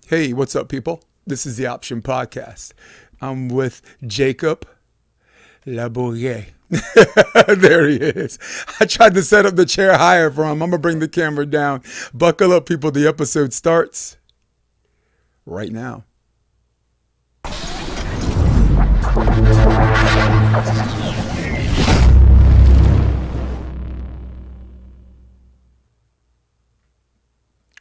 Hey, what's up, people? This is the Option Podcast. I'm with Jacob LaBouliere. There he is. I tried to set up the chair higher for him. I'm going to bring the camera down. Buckle up, people. The episode starts right now.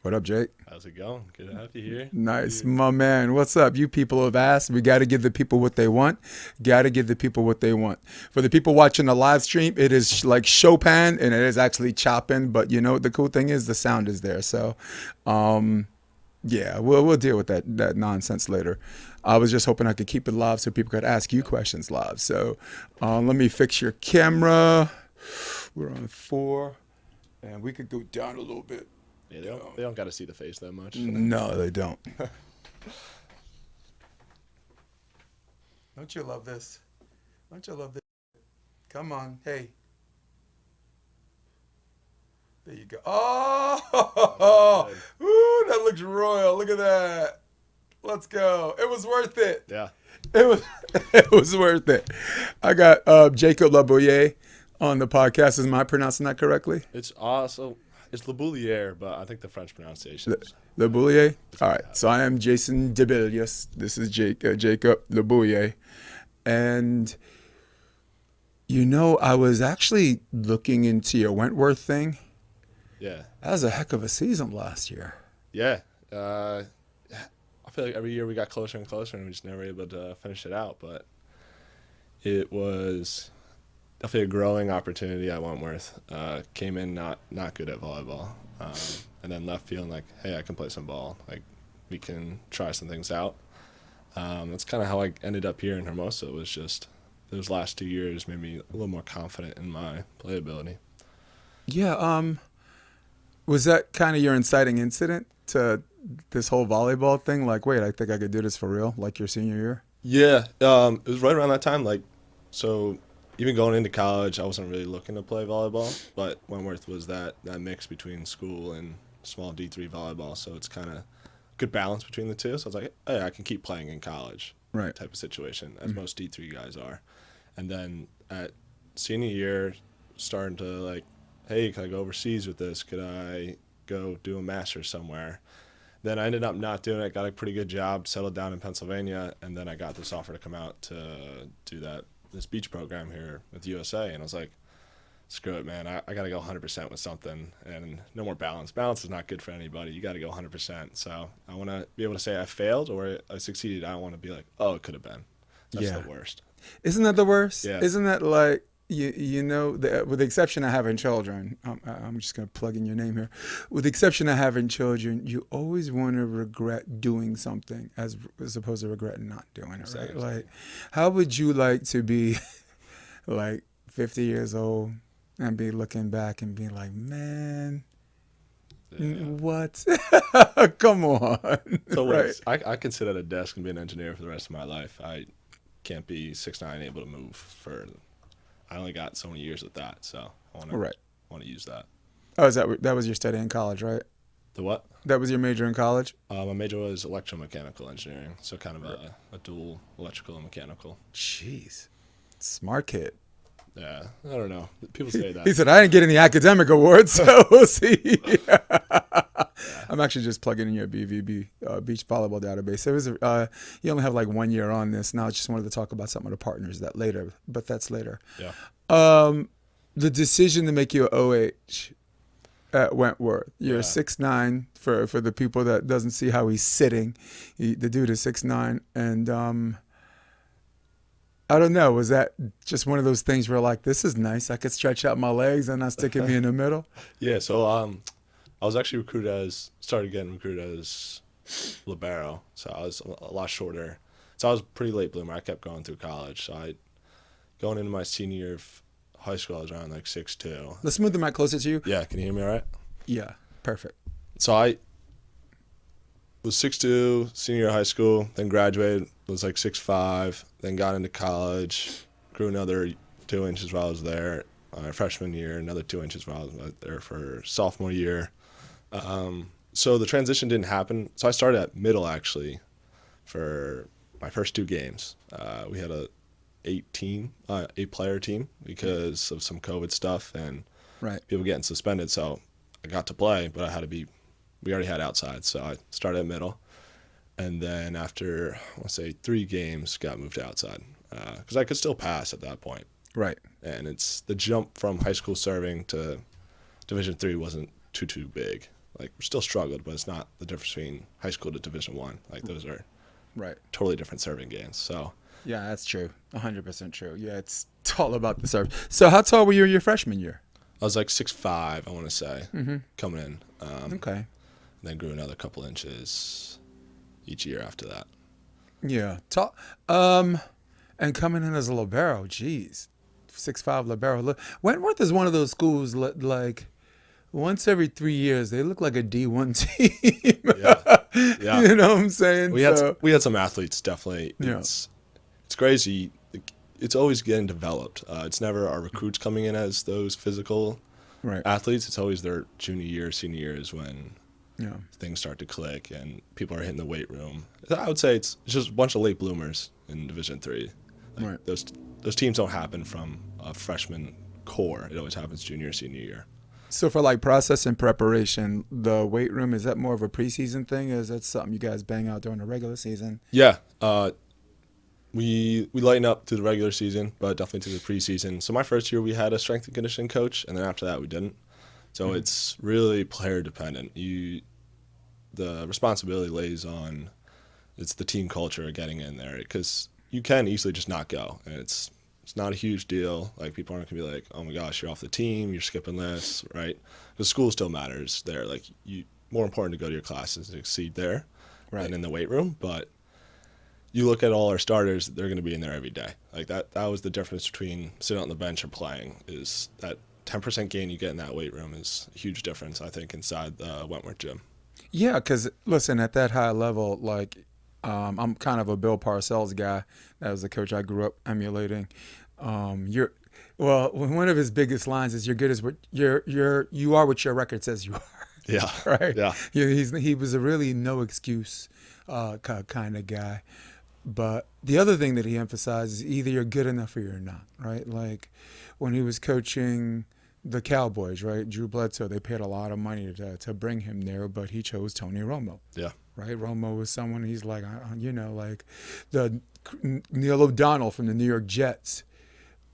What up, Jake? How's it going? Good to have you here. Nice, my man. What's up? You people have asked. We got to give the people what they want. Got to give the people what they want. For the people watching the live stream, it is like Chopin, and it is actually chopping. But you know, the cool thing is the sound is there. So, yeah, we'll deal with that nonsense later. I was just hoping I could keep it live so people could ask you questions live. So, let me fix your camera. We're on 4, and we could go down a little bit. Yeah, they don't got to see the face that much. No, they don't. Don't you love this? Don't you love this? Come on, hey. There you go. Oh, ooh, that looks royal. Look at that. Let's go. It was worth it. Yeah. It was worth it. I got Jacob LaBouliere on the podcast. Am I pronouncing that correctly? It's also... It's LaBouliere, but I think the French pronunciation is... LaBouliere? All right. So I am Jason DeBillius. This is Jacob LaBouliere. And, you know, I was actually looking into your Wentworth thing. Yeah. That was a heck of a season last year. Yeah. I feel like every year we got closer and closer, and we just never able to finish it out. But it was... definitely a growing opportunity at Wentworth. Came in not good at volleyball, and then left feeling like, hey, I can play some ball. Like, we can try some things out. That's kind of how I ended up here in Hermosa. It was just those last 2 years made me a little more confident in my playability. Yeah. Was that kind of your inciting incident to this whole volleyball thing? Like, wait, I think I could do this for real, like your senior year? Yeah. It was right around that time. So even going into college, I wasn't really looking to play volleyball, but Wentworth was that mix between school and small D3 volleyball, so it's kind of good balance between the two. So I was like, hey, I can keep playing in college, right? Type of situation, as most D3 guys are. And then at senior year, starting to like, hey, can I go overseas with this? Could I go do a master's somewhere? Then I ended up not doing it, got a pretty good job, settled down in Pennsylvania, and then I got this offer to come out to do this beach program here with USA, and I was like, screw it, man, I got to go 100% with something, and no more balance. Balance is not good for anybody. You got to go 100%. So I want to be able to say I failed or I succeeded. I don't want to be like, oh, it could have been. That's the worst. Isn't that the worst? Yeah. Isn't that like, you know, with the exception of having children, I'm just going to plug in your name here. With the exception of having children, you always want to regret doing something as opposed to regret not doing it, right? Exactly. Like, how would you like to be like 50 years old and be looking back and be like, man, what? Come on. So right. I can sit at a desk and be an engineer for the rest of my life. I can't be 6'9", able to move for... I only got so many years with that, so I want to use that. Oh, that was your study in college, right? The what? That was your major in college? My major was electromechanical engineering, so kind of a dual electrical and mechanical. Jeez. Smart kid. Yeah, I don't know. People say that. He said, I didn't get any academic awards, so we'll see. I'm actually just plugging in your BVB, beach volleyball database. It was you only have like 1 year on this. Now I just wanted to talk about some of the partners but that's later. Yeah. The decision to make you an OH at Wentworth. You're 6'9", for the people that doesn't see how he's sitting. The dude is 6'9", and I don't know. Was that just one of those things where like, this is nice. I could stretch out my legs and not sticking me in the middle? Yeah. So I was actually started getting recruited as libero. So I was a lot shorter. So I was a pretty late bloomer. I kept going through college. So going into my senior year of high school, I was around like 6'2". Let's move the mic closer to you. Yeah. Can you hear me all right? Yeah. Perfect. So I was 6'2", senior year of high school, then graduated, was like 6'5", then got into college, grew another 2 inches while I was there. Freshman year, another 2 inches while I was there for sophomore year. So the transition didn't happen. So I started at middle actually for my first 2 games. We had a 8-player team because of some COVID stuff and Right. people getting suspended. So I got to play, but we already had outside. So I started at middle. And then after, I want to say 3 games, got moved to outside because I could still pass at that point. Right. And it's the jump from high school serving to Division III wasn't too big. Like, we still struggled, but it's not the difference between high school to Division I. Like, those are Right. totally different serving games. So Yeah, that's true. 100% true. Yeah, it's all about the serve. So how tall were you your freshman year? I was like 6'5", I want to say, coming in. Okay. Then grew another couple inches each year after that. Yeah. Tall. And coming in as a libero, geez. 6'5" libero. Wentworth is one of those schools like once every 3 years they look like a D1 team. Yeah. You know what I'm saying? We had some athletes, definitely. Yeah. It's crazy. It's always getting developed. It's never our recruits coming in as those physical Right. athletes. It's always their junior year, senior year is when Yeah. things start to click and people are hitting the weight room. I would say it's just a bunch of late bloomers in Division III. Right. Those teams don't happen from a freshman core. It always happens junior, senior year. So for like process and preparation, the weight room, is that more of a preseason thing? Or is that something you guys bang out during the regular season? Yeah. We lighten up to the regular season, but definitely to the preseason. So my first year we had a strength and conditioning coach, and then after that we didn't. So it's really player dependent. The responsibility lays on it's the team culture of getting in there because you can easily just not go, and it's not a huge deal. Like, people aren't gonna be like, oh my gosh, you're off the team, you're skipping this, right? Because school still matters there. Like, more important to go to your classes and succeed there than in the weight room. But you look at all our starters, they're going to be in there every day. Like, that was the difference between sitting on the bench or playing, is that 10% gain you get in that weight room is a huge difference, I think, inside the Wentworth gym. Yeah, because listen, at that high level, like I'm kind of a Bill Parcells guy. That was the coach I grew up emulating. One of his biggest lines is, "You're good as what you are what your record says you are." Yeah. Right. Yeah. He was a really no excuse kind of guy. But the other thing that he emphasized is either you're good enough or you're not. Right. Like when he was coaching the Cowboys, right? Drew Bledsoe, they paid a lot of money to bring him there, but he chose Tony Romo. Yeah. Right? Romo was someone he's like, like the Neil O'Donnell from the New York Jets.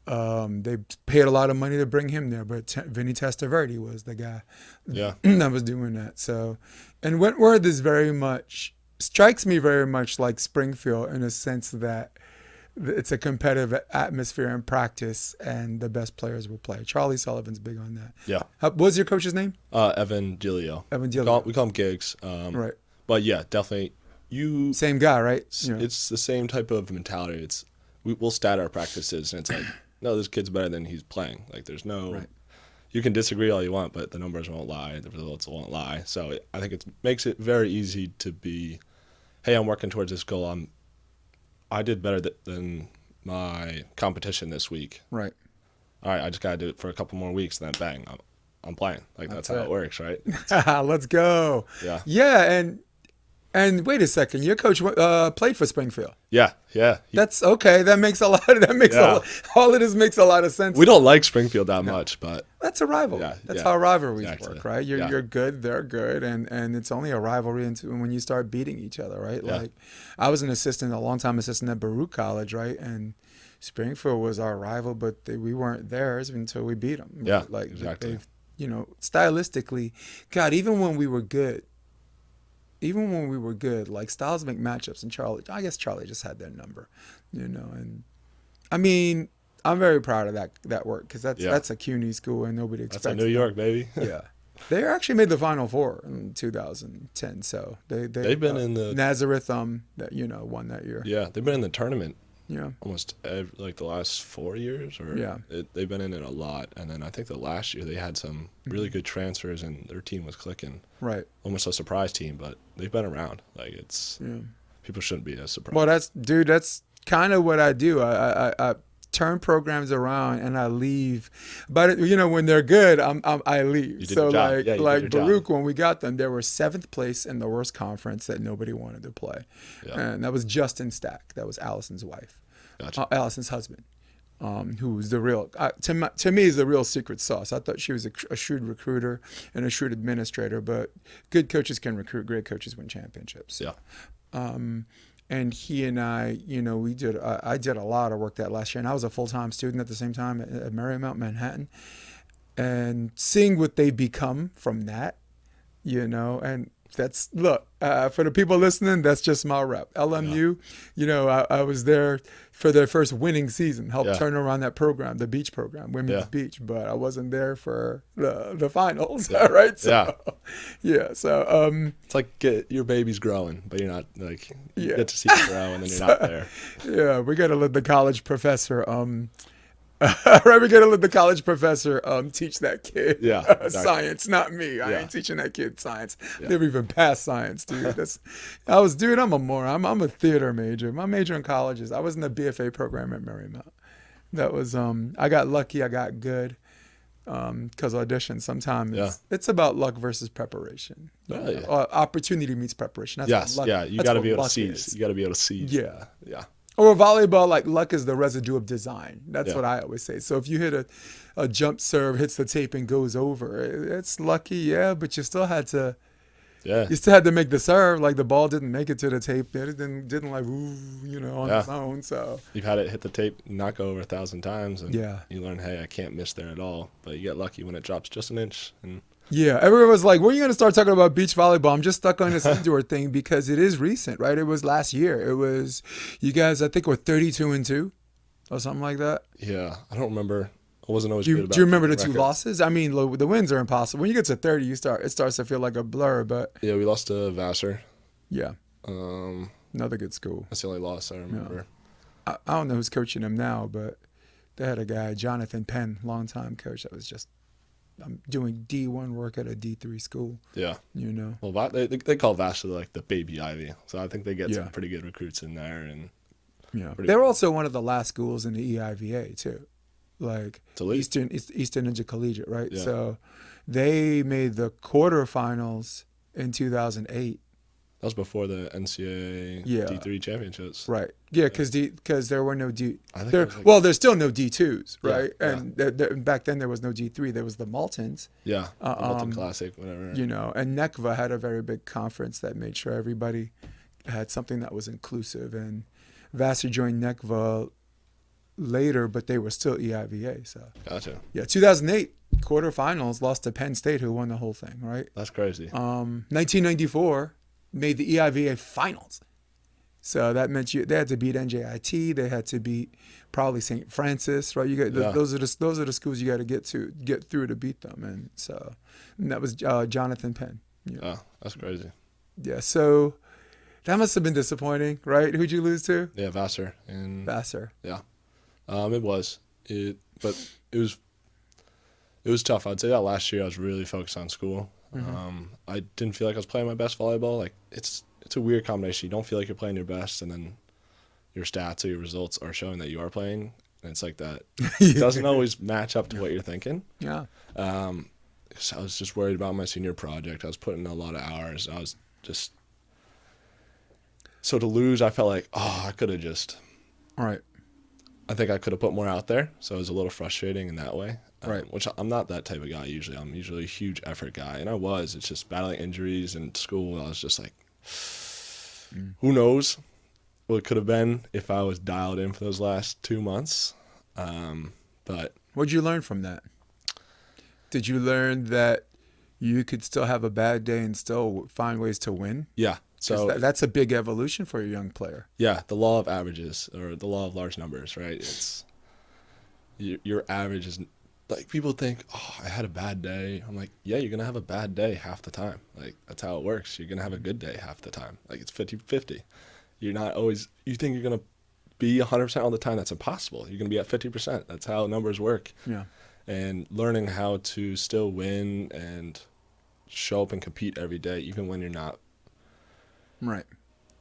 They paid a lot of money to bring him there, but Vinny Testaverde was the guy that was doing that. So, and Wentworth strikes me very much like Springfield in a sense that it's a competitive atmosphere in practice, and the best players will play. Charlie Sullivan's big on that. Yeah. What was your coach's name? Evan Gilio. Evan Gilio. We call him Gigs. Right. But yeah, definitely. Same guy, right? It's the same type of mentality. We'll stat our practices, and it's like, no, this kid's better than he's playing. Like, there's no. Right. You can disagree all you want, but the numbers won't lie. The results won't lie. So I think it makes it very easy to be, hey, I'm working towards this goal. I did better than my competition this week. Right. All right, I just got to do it for a couple more weeks, and then bang, I'm playing. Like, that's how it works, right? Let's go. Yeah. Yeah, and wait a second, your coach played for Springfield. Yeah. That's okay. That makes a lot. All of this makes a lot of sense. We don't like Springfield that much, but that's a rivalry. Yeah, that's how rivalries exactly. work, right? You're good, they're good, and it's only a rivalry when you start beating each other, right? Yeah. Like, I was a long-time assistant at Baruch College, right? And Springfield was our rival, but we weren't theirs until we beat them. Yeah, like exactly. Stylistically, God, even when we were good, like, styles make matchups, and I guess Charlie just had their number, and I mean, I'm very proud of that work, because that's a CUNY school, and nobody expects that's a New York, baby. Yeah. They actually made the Final Four in 2010, so they've been in the Nazareth won that year. Yeah, they've been in the tournament. Yeah. Almost the last 4 years, they've been in it a lot. And then I think the last year they had some really good transfers, and their team was clicking. Right. Almost a surprise team, but they've been around. Like, people shouldn't be as surprised. Well, that's kind of what I do. turn programs around and I leave. But when they're good, I leave. You did So your job. Yeah, you like did your Baruch, job. when we got them, they were 7th place in the worst conference that nobody wanted to play. Yeah. And that was Justin Stack. That was Allison's wife. Gotcha. Allison's husband. Who was the real, to me, is the real secret sauce. I thought she was a shrewd recruiter and a shrewd administrator, but good coaches can recruit, great coaches win championships. Yeah. And he and I, I did a lot of work that last year, and I was a full-time student at the same time at Marymount, Manhattan, and seeing what they become from that, and that's, look, for the people listening, that's just my rep. LMU, I was there for their first winning season, helped turn around that program, the beach program, women's beach, but I wasn't there for the finals, right? So, so it's like your baby's growing, but you're not, like, you get to see it grow and then you're not there. Yeah, we got to let the college professor right, we gotta let the college professor teach that kid science, not me. I ain't teaching that kid science. Never even passed science, dude. I'm a moron. I'm a theater major. My major in college is I was in the BFA program at Marymount. That was I got lucky. I got good because auditions sometimes it's about luck versus preparation. Opportunity meets preparation. That's what luck, you got to be able to seize. You got to be able to seize. Yeah. Yeah. Or volleyball, like luck is the residue of design. That's what I always say. So if you hit a jump serve, hits the tape and goes over, it's lucky, but you still had to make the serve. Like the ball didn't make it to the tape. It didn't like, on its own. So you've had it hit the tape, not go over 1,000 times, and you learn, hey, I can't miss there at all. But you get lucky when it drops just an inch. And everyone was like, when are you going to start talking about beach volleyball? I'm just stuck on this indoor thing because it is recent, right? It was last year. It was, you guys, I think, were 32-2 or something like that. Yeah, I don't remember. I wasn't always good about Do you remember the records. 2 losses? I mean, the wins are impossible. When you get to 30, it starts to feel like a blur, but... Yeah, we lost to Vassar. Yeah. Another good school. That's the only loss I remember. I don't know who's coaching them now, but they had a guy, Jonathan Penn, longtime coach, that was just... I'm doing D1 work at a D3 school. Yeah. Well, they call Vassar like the baby Ivy. So I think they get some pretty good recruits in there. And they're also one of the last schools in the EIVA, too. Like Eastern Intercollegiate, right? Yeah. So they made the quarterfinals in 2008. That was before the NCAA D3 championships. Right. Yeah, because there were no D. There's still no D2s, right? And back then there was no D3. There was the Maltons. Yeah. The Malton Classic, whatever. And NECVA had a very big conference that made sure everybody had something that was inclusive. And Vassar joined NECVA later, but they were still EIVA. So. Gotcha. Yeah, 2008 quarterfinals, lost to Penn State, who won the whole thing, right? That's crazy. 1994. Made the EIVA finals. So that meant they had to beat NJIT. They had to beat probably St. Francis, right? Those are the schools you got to get through to beat them. And that was Jonathan Penn. Oh, that's crazy. Yeah, so that must have been disappointing, right? Who'd you lose to? Yeah, Vassar. Vassar. Yeah. It was. But it was tough. I'd say that last year I was really focused on school. Mm-hmm. I didn't feel like I was playing my best volleyball. Like it's a weird combination. You don't feel like you're playing your best, and then your stats or your results are showing that you are playing. And it's like that. It doesn't always match up to what you're thinking. Yeah. So I was just worried about my senior project. I was putting in a lot of hours. I was just so to lose. I felt like I could have just. All right. I think I could have put more out there, so it was a little frustrating in that way. Right. Which I'm not that type of guy usually. I'm usually a huge effort guy, and I was. It's just battling injuries in school. I was just like, who knows what it could have been if I was dialed in for those last 2 months. But what'd you learn from that? Did you learn that you could still have a bad day and still find ways to win? Yeah. So that's a big evolution for a young player. Yeah, the law of averages or the law of large numbers, right? It's your average is like people think, I had a bad day. I'm like, yeah, you're gonna have a bad day half the time. Like that's how it works. You're gonna have a good day half the time. Like it's 50-50. You're not always. You think you're gonna be 100% all the time. That's impossible. You're gonna be at 50%. That's how numbers work. Yeah. And learning how to still win and show up and compete every day, even when you're not. Right.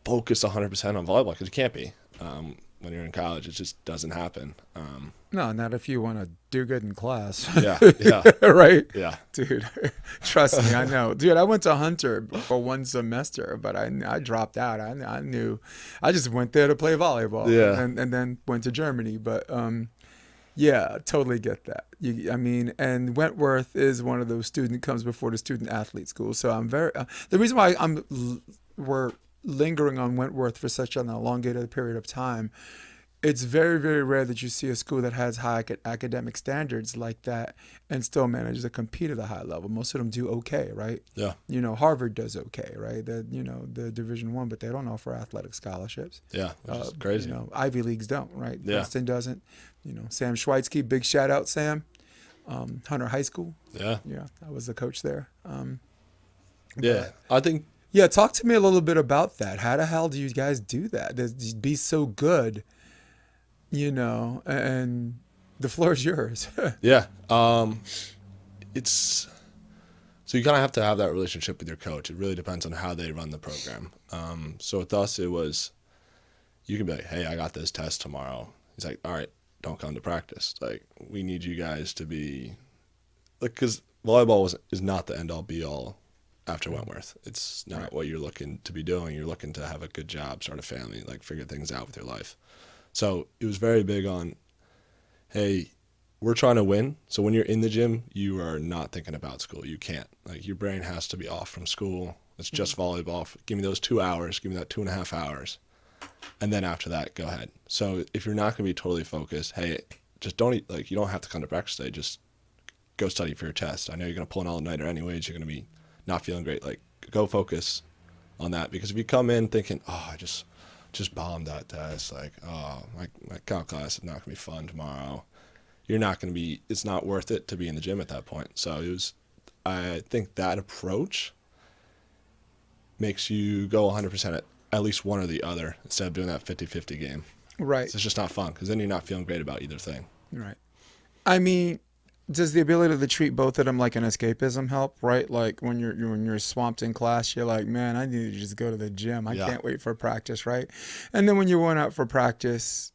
Focus 100% on volleyball because you can't be. when you're in college, it just doesn't happen. No, not if you want to do good in class. Yeah, yeah, Right? yeah, Dude, trust me, I know. Dude, I went to Hunter for one semester, but I dropped out. I knew. I just went there to play volleyball, Yeah. and then went to Germany. But yeah, totally get that. I mean, and Wentworth is one of those student comes before the student athlete school. So I'm very the reason why we're lingering on Wentworth for such an elongated period of time. It's very, very rare that you see a school that has high academic standards like that and still manages to compete at a high level. Most of them do okay, right? yeah, You know, Harvard does okay, right? The Division I, but they don't offer athletic scholarships. yeah, which is crazy. You know, Ivy Leagues don't, right? Yeah. Princeton doesn't. You know, Sam Schweitzky, big shout out, Sam. Hunter High School. Yeah, Yeah, I was the coach there. yeah. I think Yeah, talk to me a little bit about that. How the hell do you guys do that? To be so good, you know, and the floor is yours. yeah. It's so you kind of have to have that relationship with your coach. It really depends on how they run the program. So with us, it was you can be like, hey, I got this test tomorrow. He's like, all right, don't come to practice. Like, we need you guys to be like, because volleyball is not the end all be all after Wentworth. It's not Right. what you're looking to be doing. You're looking to have a good job, start a family, like figure things out with your life. So it was very big on, hey, we're trying to win. So when you're in the gym, you are not thinking about school. You can't. Like, your brain has to be off from school. It's just volleyball. Give me those 2 hours. Give me that 2.5 hours. And then after that, go ahead. So if you're not going to be totally focused, hey, just don't eat. Like, you don't have to come to practice today. Just go study for your test. I know you're going to pull an all-nighter anyways. You're going to be not feeling great. Like, go focus on that. Because if you come in thinking, oh, I just bombed that test. Like, oh, my calc class is not going to be fun tomorrow. You're not going to be, it's not worth it to be in the gym at that point. So it was, I think that approach makes you go 100% at least one or the other instead of doing that 50-50 game. Right. It's just not fun because then you're not feeling great about either thing. Right. I mean, does the ability to treat both of them like an escapism help? Right. Like when you're swamped in class, you're like, man, I need to just go to the gym. I Yeah. can't wait for practice. Right. And then when you went out for practice,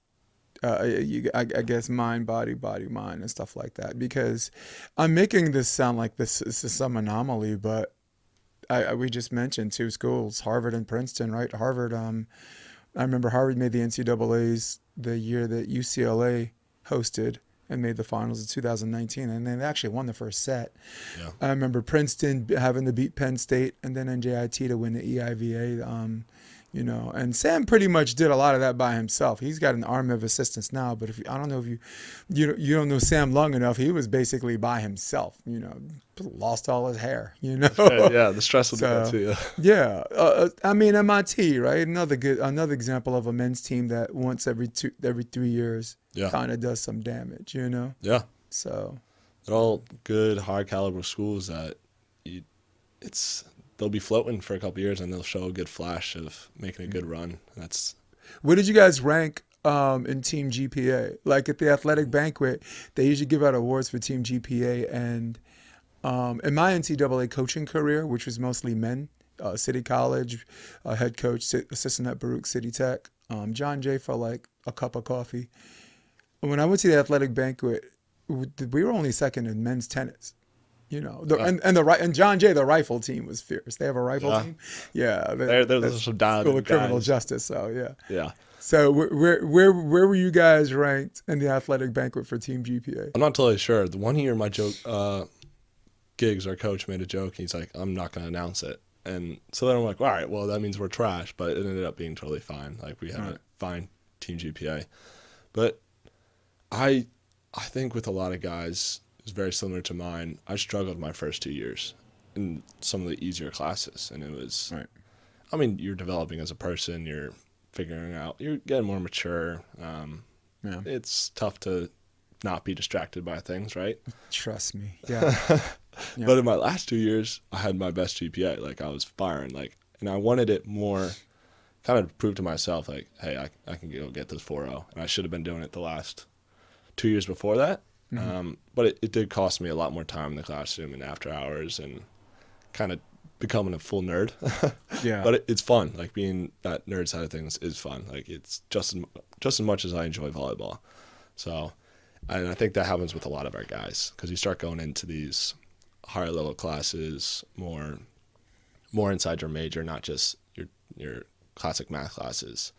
I guess mind, body, mind, and stuff like that. Because I'm making this sound like this is some anomaly, but we just mentioned two schools, Harvard and Princeton, right? Harvard. I remember Harvard made the NCAA's the year that UCLA hosted and made the finals in 2019, and they actually won the first set. Yeah. I remember Princeton having to beat Penn State and then NJIT to win the EIVA. You know, and Sam pretty much did a lot of that by himself. He's got an army of assistants now, but I don't know if you don't know Sam long enough. He was basically by himself. You know, lost all his hair. You know. Yeah, the stress will do that to you. Yeah, I mean MIT, right? Another example of a men's team that once every 3 years Yeah. kind of does some damage. You know. Yeah. So. They're all good, high caliber schools that they'll be floating for a couple of years and they'll show a good flash of making a good run. That's Where did you guys rank in team GPA? Like at the athletic banquet, they usually give out awards for team GPA. And in my NCAA coaching career, which was mostly men, City College, head coach, assistant at Baruch City Tech, John Jay for like a cup of coffee. When I went to the athletic banquet, we were only second in men's tennis. You know, and John Jay, the rifle team was fierce. They have a rifle team. Yeah, there's some dialed School of Criminal guys. Justice. So yeah. Yeah. So where were you guys ranked in the athletic banquet for Team GPA? I'm not totally sure. The one year my joke, Giggs, our coach, made a joke. He's like, I'm not going to announce it. And so then I'm like, all right, well, that means we're trash. But it ended up being totally fine. Like, we had a fine Team GPA. But I think with a lot of guys, it's very similar to mine. I struggled my first 2 years in some of the easier classes. And it was, I mean, you're developing as a person. You're figuring out, you're getting more mature. It's tough to not be distracted by things, right? Trust me. Yeah. But in my last 2 years, I had my best GPA. Like, I was firing. Like, and I wanted it more, kind of prove to myself, like, hey, I can go get this 4.0. And I should have been doing it the last 2 years before that. But it did cost me a lot more time in the classroom and after hours and kind of becoming a full nerd. Yeah. But it's fun. Like being that nerd side of things is fun. Like it's just as much as I enjoy volleyball. So, and I think that happens with a lot of our guys because you start going into these higher level classes, more inside your major, not just your classic math classes.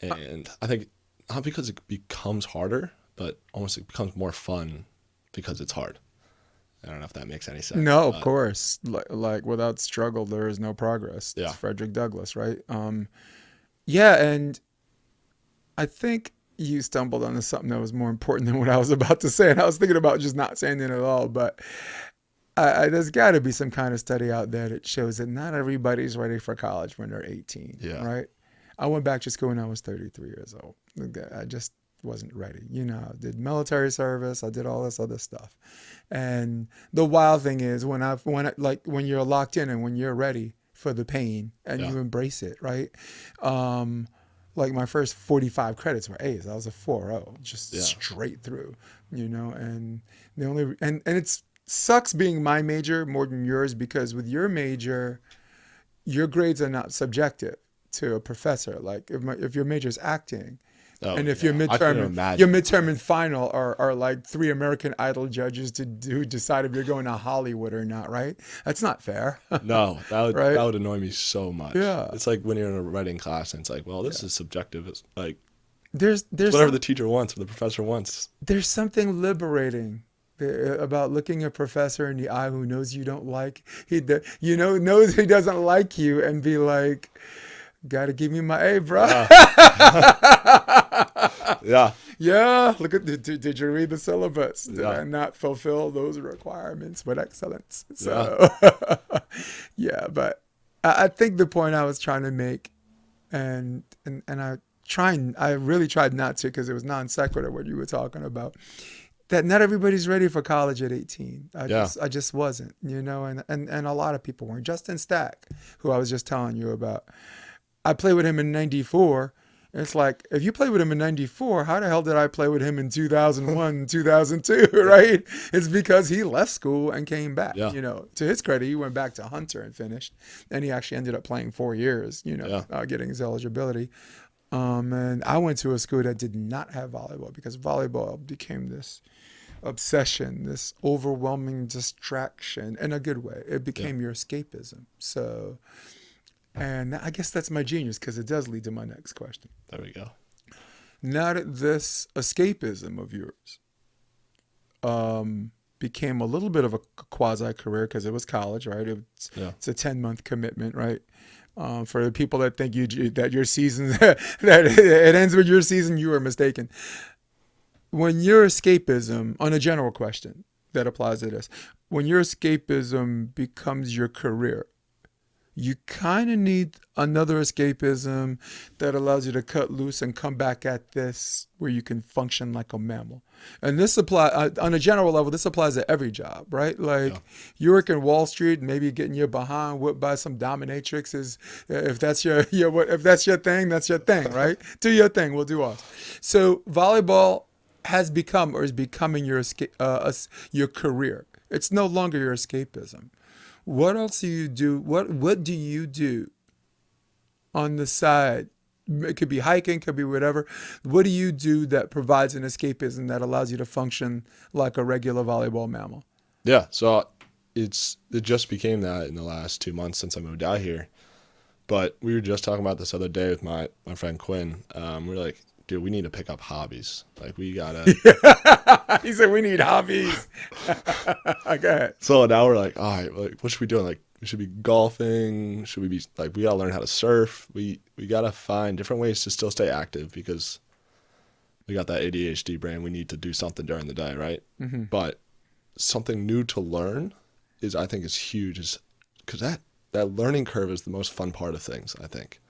And I think not because it becomes harder, but almost it becomes more fun because it's hard. I don't know if that makes any sense. No, of course. Like without struggle, there is no progress. Yeah. It's Frederick Douglass, right? Yeah, and I think you stumbled onto something that was more important than what I was about to say, and I was thinking about just not saying it at all. But there's got to be some kind of study out there that shows that not everybody's ready for college when they're 18, right? I went back to school when I was 33 years old. I just wasn't ready. You know, I did military service. I did all this other stuff. And the wild thing is when you're locked in and when you're ready for the pain and you embrace it, right? Like my first 45 credits were A's. I was a 4.0, just straight through, you know, and the only, and it sucks being my major more than yours because with your major, your grades are not subjective to a professor. Like if your major is acting, and if your midterm and final are like 3 American Idol judges who decide if you're going to Hollywood or not, right? That's not fair. No, that would annoy me so much. Yeah, it's like when you're in a writing class and it's like, well, this is subjective. It's like there's whatever the teacher wants or the professor wants. There's something liberating about looking a professor in the eye who knows you don't like knows he doesn't like you and be like, gotta give me my A, bro. Yeah. Look at did you read the syllabus? Did I not fulfill those requirements with excellence? So yeah, but I think the point I was trying to make, and I really tried not to because it was non sequitur what you were talking about. That not everybody's ready for college at 18. I just wasn't, you know, and a lot of people weren't. Justin Stack, who I was just telling you about, I played with him in 94. It's like, if you played with him in 94, how the hell did I play with him in 2001, 2002, right? It's because he left school and came back, you know. To his credit, he went back to Hunter and finished. And he actually ended up playing 4 years, you know, getting his eligibility. And I went to a school that did not have volleyball because volleyball became this obsession, this overwhelming distraction in a good way. It became your escapism. So... and I guess that's my genius because it does lead to my next question. There we go. Now that this escapism of yours became a little bit of a quasi-career because it was college, right? It's a 10-month commitment, right? For the people that think that your season, that it ends with your season, you are mistaken. When your escapism, on a general question that applies to this, when your escapism becomes your career, you kind of need another escapism that allows you to cut loose and come back at this where you can function like a mammal. And this applies on a general level. This applies to every job, right? Like you work in Wall Street, maybe getting your behind whipped by some dominatrix is, if that's if that's your thing, that's your thing, right? Do your thing, we'll do ours. So volleyball has become or is becoming your career. It's no longer your escapism. What else do you do? What do you do on the side? It could be hiking, could be whatever. What do you do that provides an escapism that allows you to function like a regular volleyball mammal? Yeah, so it just became that in the last 2 months since I moved out here. But we were just talking about this other day with my friend Quinn. We were like, dude, we need to pick up hobbies. Like, we gotta. He said, we need hobbies. Go ahead. So now we're like, all right, like, what should we do? Like, we should be golfing. Should we be like, we gotta learn how to surf. We gotta find different ways to still stay active because we got that ADHD brain. We need to do something during the day, right? Mm-hmm. But something new to learn I think is huge, because that learning curve is the most fun part of things. I think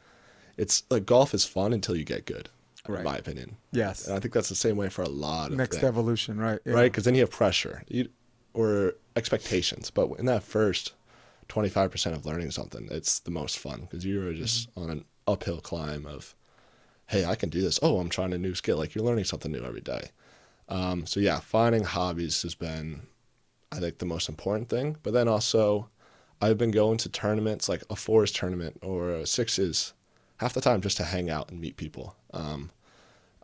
it's like golf is fun until you get good. Right. In my opinion. Yes. And I think that's the same way for a lot of next things. Evolution, right? Yeah. Right? Because then you have pressure or expectations. But in that first 25% of learning something, it's the most fun because you're just on an uphill climb of, hey, I can do this. Oh, I'm trying a new skill. Like you're learning something new every day. So yeah, finding hobbies has been, I think, the most important thing. But then also, I've been going to tournaments like a fours tournament or a sixes half the time just to hang out and meet people.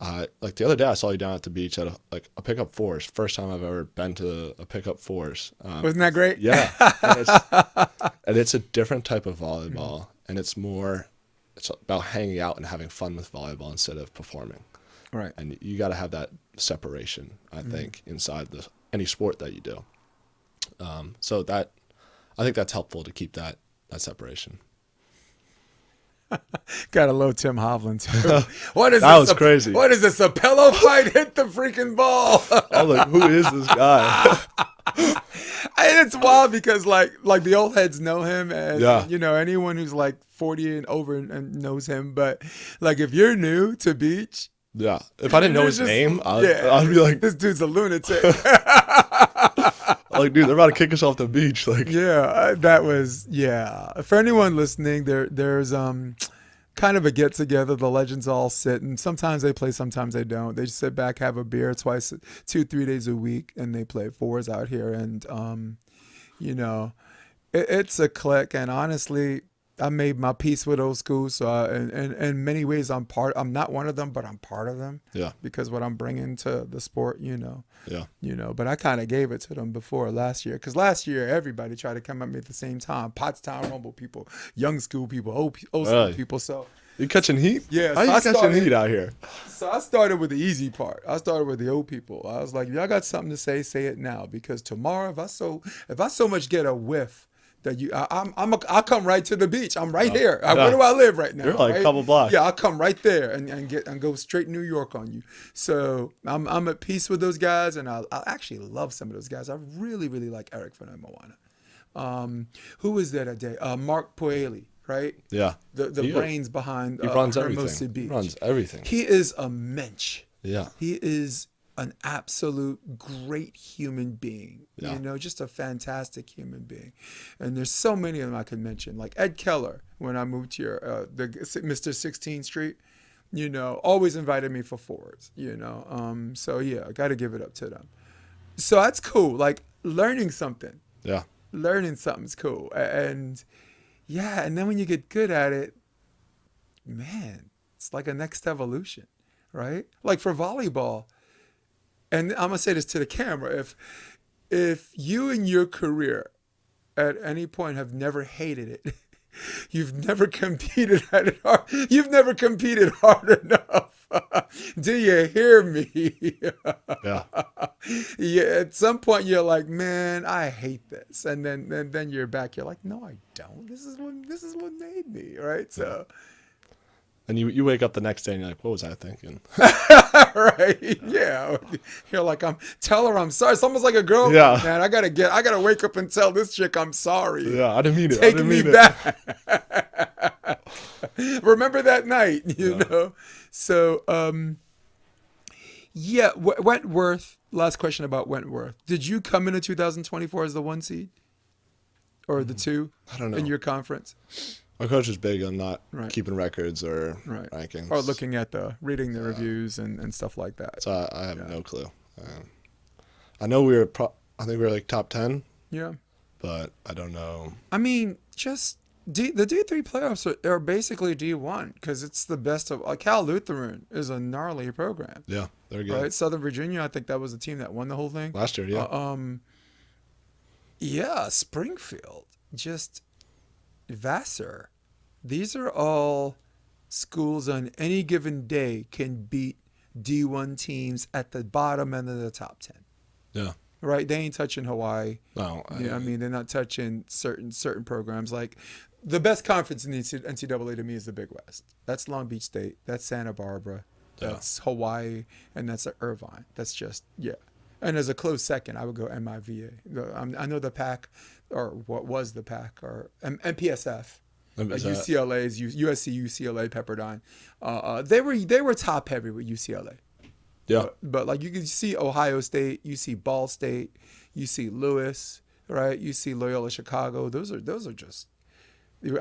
Like the other day, I saw you down at the beach at a pickup fours. First time I've ever been to a pickup fours. Wasn't that great? Yeah, and it's a different type of volleyball, and it's about hanging out and having fun with volleyball instead of performing. Right. And you got to have that separation, I think, inside any sport that you do. So I think that's helpful to keep that separation. Gotta love Tim Hovland too. What is That this? was crazy. What is this? A pillow fight? Hit the freaking ball. I was like, who is this guy? And it's wild because like the old heads know him, and Yeah. you know, anyone who's like 40 and over and knows him. But like if you're new to beach, Yeah. If I didn't know his name, I'd be like, this dude's a lunatic. like, dude, they're about to kick us off the beach. Like, Yeah, that was For anyone listening, there's kind of a get together. The legends all sit, and sometimes they play, sometimes they don't. They just sit back, have a beer 2-3 days a week, and they play fours out here. And you know, it's a clique. And honestly, I made my peace with old school. So in many ways, I'm not one of them, but I'm part of them. Yeah. Because what I'm bringing to the sport, you know. Yeah. You know, but I kind of gave it to them before last year. Because last year, everybody tried to come at me at the same time. Pottstown Rumble people, young school people, old school Really? people. So You catching heat? Yeah, How so you catching heat out here? So I started with the easy part. I started with the old people. I was like, if y'all got something to say it now. Because tomorrow, if I so much get a whiff that I'll come right to the beach. I'm right here. Where do I live right now? You're like right? a couple blocks. Yeah, I'll come right there and go straight New York on you. So I'm at peace with those guys, and I actually love some of those guys. I really, really like Eric from Moana. Who was there that day? Mark Poeli, right? Yeah. The brains behind he runs Hermosa everything. Beach. He runs everything. He is a mensch. Yeah. He is an absolute great human being. Yeah. You know, just a fantastic human being. And there's so many of them I could mention. Like Ed Keller, when I moved here, the Mr. 16th Street, you know, always invited me for fours, you know. So yeah, I got to give it up to them. So that's cool. Like learning something. Yeah. Learning something's cool. And yeah, and then when you get good at it, man, it's like a next evolution, right? Like for volleyball, and I'm gonna say this to the camera, if you in your career at any point have never hated it, you've never competed at it hard, you've never competed hard enough. Do you hear me? Yeah. Yeah, at some point you're like, man, I hate this, and then you're back. You're like, no, I don't. This is what made me, right? So, And you wake up the next day and you're like, what was I thinking? right? Yeah, you're like, tell her I'm sorry. It's almost like a girl. Yeah. Man, I gotta wake up and tell this chick I'm sorry. Yeah, I didn't mean it. Take I didn't me mean back. Remember that night, you know. So, yeah, Wentworth. Last question about Wentworth. Did you come into 2024 as the 1 seed or the 2? I don't know. In your conference? My coach is big on not Right. keeping records or Right. rankings. Or looking at reading the reviews and stuff like that. So I have no clue. I know I think we were like top 10, Yeah. but I don't know. I mean, just the D3 playoffs are basically D1 because it's the best of. Like Cal Lutheran is a gnarly program. Yeah, they're good. Right, Southern Virginia, I think that was the team that won the whole thing. Last year, yeah. Yeah, Springfield, just Vassar. These are all schools on any given day can beat D1 teams at the bottom end of the top 10. Yeah. Right? They ain't touching Hawaii. No. Yeah, I mean, they're not touching certain programs. Like the best conference in the NCAA to me is the Big West. That's Long Beach State. That's Santa Barbara. That's Hawaii, and that's Irvine. That's just And as a close second, I would go MIVA. I know the pack, or what was the pack, or MPSF. UCLA's USC, UCLA, Pepperdine. They were top heavy with UCLA. Yeah. But like you can see Ohio State, you see Ball State, you see Lewis, right? You see Loyola Chicago. Those are just.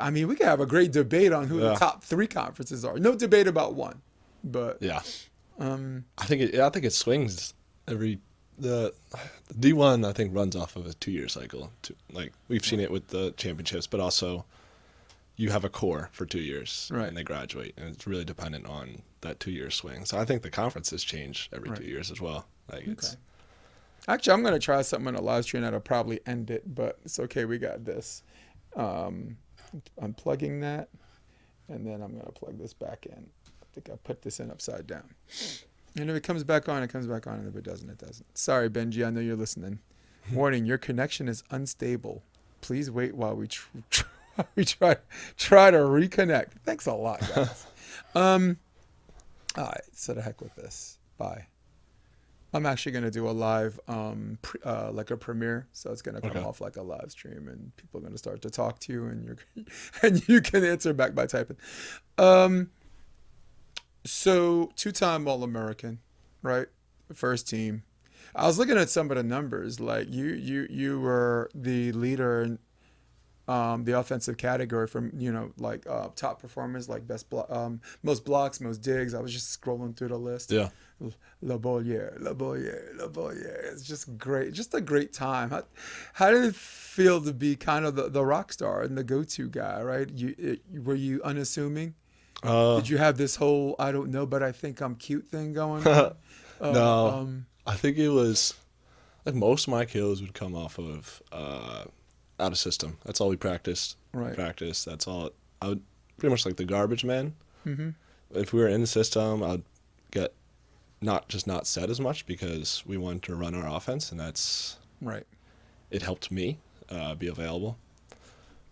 I mean, we could have a great debate on who the top 3 conferences are. No debate about one, but yeah. I think it swings every the D1, I think, runs off of a 2-year cycle. Like, we've seen it with the championships, but also you have a core for 2 years, Right. and they graduate, and it's really dependent on that 2-year swing. So I think the conferences change every 2 years as well. Like, it's Actually, I'm gonna try something on a live stream that'll probably end it, but it's okay. We got this. I'm plugging that, and then I'm gonna plug this back in. I think I put this in upside down. And if it comes back on, it comes back on. And if it doesn't, it doesn't. Sorry, Benji. I know you're listening. Warning: your connection is unstable. Please wait while we try to reconnect. Thanks a lot, guys. All right. So the heck with this. Bye. I'm actually going to do a live, like a premiere. So it's going to come off like a live stream, and people are going to start to talk to you, and you can answer back by typing. So 2-time All-American, right? First team. I was looking at some of the numbers. Like you were the leader in the offensive category from, like top performers, like most blocks, most digs. I was just scrolling through the list. Yeah. LaBouliere. It's just great. Just a great time. How did it feel to be kind of the rock star and the go-to guy, right? Were you unassuming? Did you have this whole, I don't know, but I think I'm cute thing going on? No. I think it was, like, most of my kills would come off of out of system. That's all we practiced. Right. Practice. That's all. I would pretty much like the garbage man. Mm-hmm. If we were in the system, I'd get not set as much because we wanted to run our offense, and that's right. It helped me be available.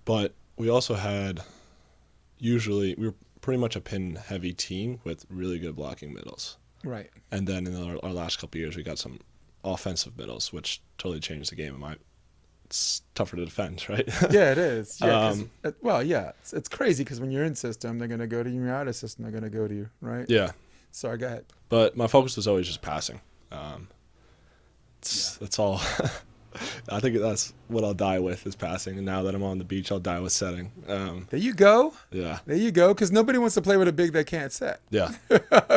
But we also had, usually, we were pretty much a pin-heavy team with really good blocking middles. Right. And then in our last couple of years, we got some offensive middles, which totally changed the game. It's tougher to defend, right? Yeah, it is. Yeah. It's crazy because when you're in system, they're going to go to you. When you're out of system, they're going to go to you, right? Yeah. Sorry, go ahead. But my focus was always just passing. That's all. I think that's what I'll die with is passing. And now that I'm on the beach, I'll die with setting. There you go. Yeah. There you go. Because nobody wants to play with a big that can't set. Yeah.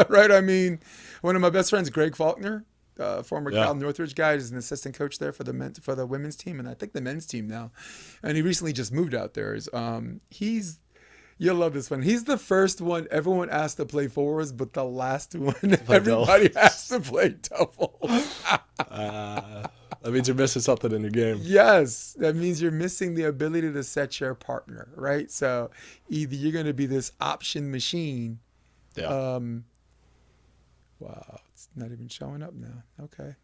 Right? I mean, one of my best friends, Greg Faulkner, former Cal Northridge guy, is an assistant coach there for the women's team, and I think the men's team now. And he recently just moved out there. You'll love this one. He's the first one everyone asked to play forwards, but the last one everybody has to play doubles. That means you're missing something in your game. Yes, that means you're missing the ability to set your partner, right? So either you're going to be this option machine. Yeah. Wow, it's not even showing up now. Okay.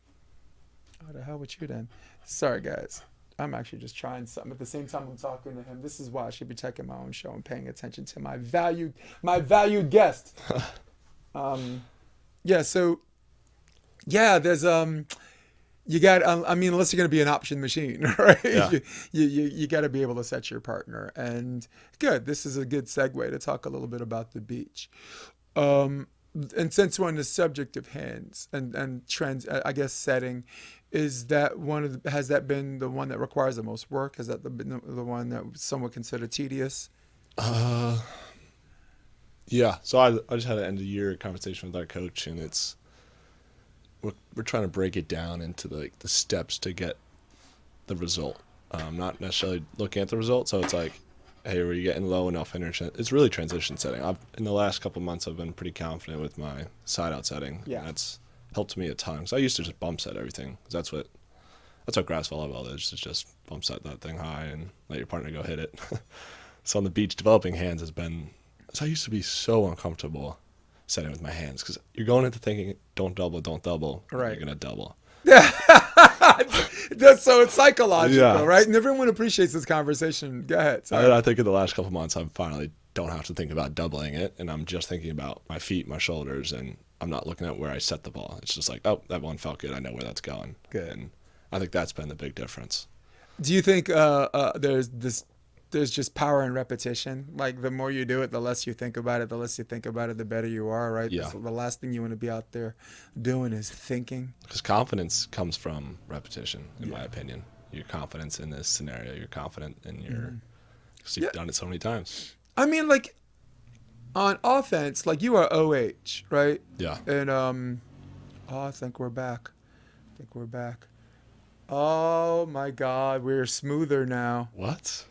How the hell with you then? Sorry, guys. I'm actually just trying something. At the same time I'm talking to him. This is why I should be checking my own show and paying attention to my valued guest. There's you got unless you're going to be an option machine, right? Yeah. You got to be able to set your partner. And good. This is a good segue to talk a little bit about the beach. And since we're on the subject of hands and trends, I guess setting, has that been the one that requires the most work? Has that been the one that some would consider tedious? Yeah. So I just had an end of year conversation with our coach, and we're trying to break it down into the steps to get the result. Not necessarily looking at the result. So it's like, hey, are you getting low enough energy? It's really transition setting. In the last couple of months, I've been pretty confident with my side out setting. Yeah. That's helped me a ton. Because I used to just bump set everything. That's what grass volleyball is. It's just bump set that thing high and let your partner go hit it. So on the beach, developing hands has been. So I used to be so uncomfortable setting with my hands because you're going into thinking, don't double. Right. You're gonna double. So it's psychological, Yeah. right? And everyone appreciates this conversation. Go ahead. Sorry. I think in the last couple of months, I finally don't have to think about doubling it, and I'm just thinking about my feet, my shoulders, and I'm not looking at where I set the ball. It's just like, oh, that one felt good. I know where that's going. Good. And I think that's been the big difference. Do you think there's just power in repetition? Like the more you do it, the less you think about it. The less you think about it, the better you are, right? Yeah. The last thing you want to be out there doing is thinking. Because confidence comes from repetition, in my opinion. Your confidence in this scenario, you're confident in your. Because you've done it so many times. I mean, like on offense, like you are OH, right? Yeah. And I think we're back. I think we're back. Oh my God, we're smoother now. What?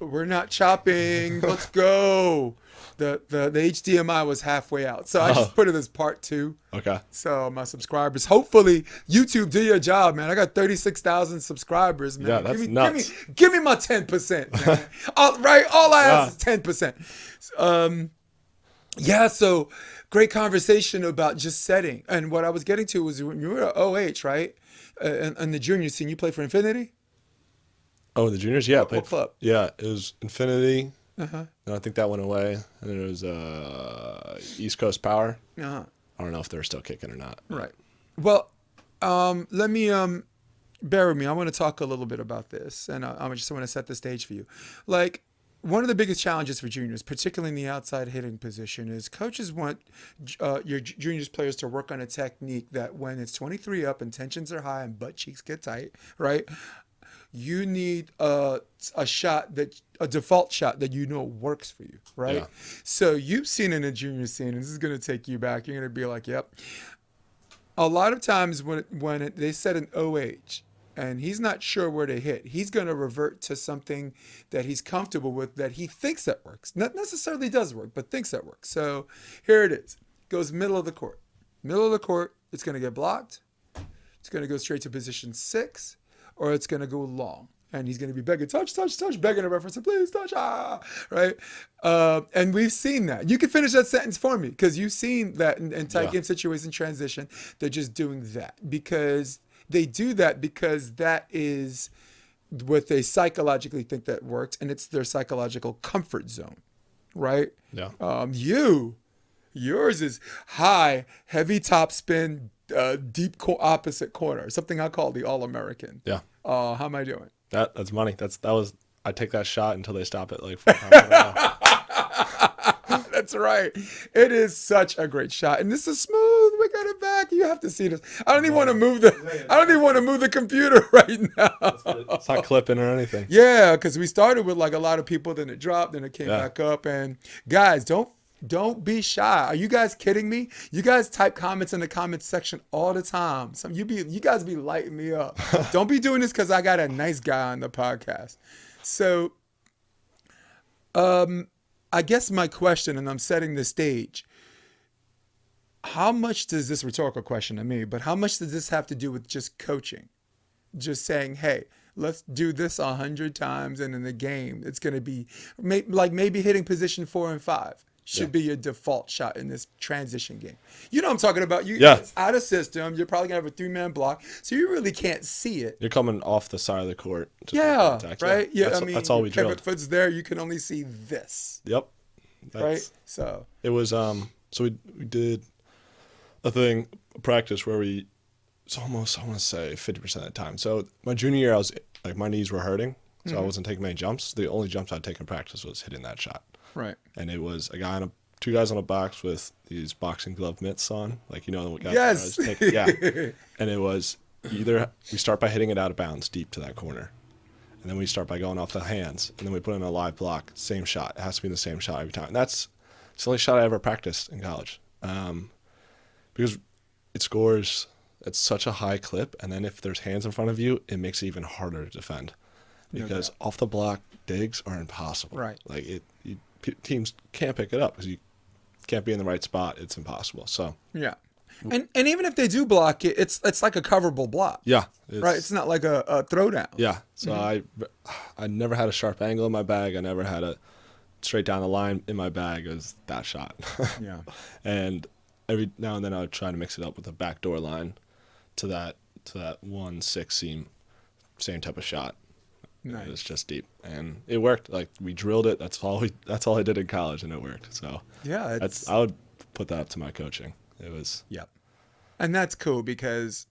We're not chopping. Let's go. The HDMI was halfway out, so I just put it as part 2. Okay. So my subscribers, hopefully YouTube, do your job, man. I got 36,000 subscribers, man. Yeah, that's nuts. Give me my 10%, man. All I ask is 10%. Yeah, so great conversation about just setting. And what I was getting to was when you were at OH, right? And the junior scene, you played for Infinity? Oh, the juniors? Yeah. What club? Yeah, it was Infinity. Uh-huh. And I think that went away. And then it was East Coast Power. Uh-huh. I don't know if they're still kicking or not. Right. Well, let me bear with me. I want to talk a little bit about this, and I just want to set the stage for you. Like, one of the biggest challenges for juniors, particularly in the outside hitting position, is coaches want your juniors players to work on a technique that when it's 23 up and tensions are high and butt cheeks get tight, right? You need a default shot that you know works for you, right? Yeah. So you've seen in a junior scene, and this is going to take you back. You're going to be like, yep. A lot of times when they set an OH and he's not sure where to hit, he's going to revert to something that he's comfortable with, that he thinks that works. Not necessarily does work, but thinks that works. So here it is. Goes middle of the court. Middle of the court, it's going to get blocked. It's going to go straight to position 6, or it's going to go long. And he's going to be begging, touch, begging a reference, please touch, right? And we've seen that. You can finish that sentence for me, because you've seen that in tight game situation transition. They're just doing that because they do that because that is what they psychologically think that works, and it's their psychological comfort zone, right? Yeah. Yours is high, heavy top spin, deep opposite corner, something I call the All-American. Yeah. How am I doing? That's money. I take that shot until they stop it like 4 times in a row. That's right. It is such a great shot, and this is smooth. We got it back. You have to see this. I don't even want to move the computer right now. It's not clipping or anything. Yeah, because we started with like a lot of people, then it dropped, then it came back up. And guys, don't be shy. Are you guys kidding me? You guys type comments in the comments section all the time. You guys be lighting me up. Don't be doing this because I got a nice guy on the podcast. So, I guess my question, and I'm setting the stage, how much does this, rhetorical question to me, but how much does this have to do with just coaching? Just saying, hey, let's do this 100 times, and in the game, it's going to be maybe hitting position 4 and 5 should be your default shot in this transition game. You know what I'm talking about. It's out of system. You're probably going to have a 3-man block, so you really can't see it. You're coming off the side of the court. Right? Yeah, that's all we drilled. If it puts there, you can only see this. Yep. Right? So it was so we did a practice where it's almost, I want to say 50% of the time. So my junior year, I was like, my knees were hurting, so I wasn't taking many jumps. The only jumps I'd take in practice was hitting that shot. Right. And it was two guys on a box with these boxing glove mitts on, like, you know what guys yes. And it was either we start by hitting it out of bounds deep to that corner, and then we start by going off the hands, and then we put in a live block, same shot. It has to be the same shot every time. And it's the only shot I ever practiced in college, because it scores at such a high clip, and then if there's hands in front of you, it makes it even harder to defend, because off the block digs are impossible. Right. Like teams can't pick it up because you can't be in the right spot. It's impossible. So yeah, and even if they do block it, it's like a coverable block. Yeah, right. It's not like a throwdown. Yeah. So I never had a sharp angle in my bag. I never had a straight down the line in my bag. It was that shot. Yeah. And every now and then I would try to mix it up with a backdoor line to that 1-6 seam, same type of shot. Nice. It was just deep, and it worked. Like, we drilled it. That's all I did in college, and it worked. So yeah, I would put that up to my coaching. It was and that's cool because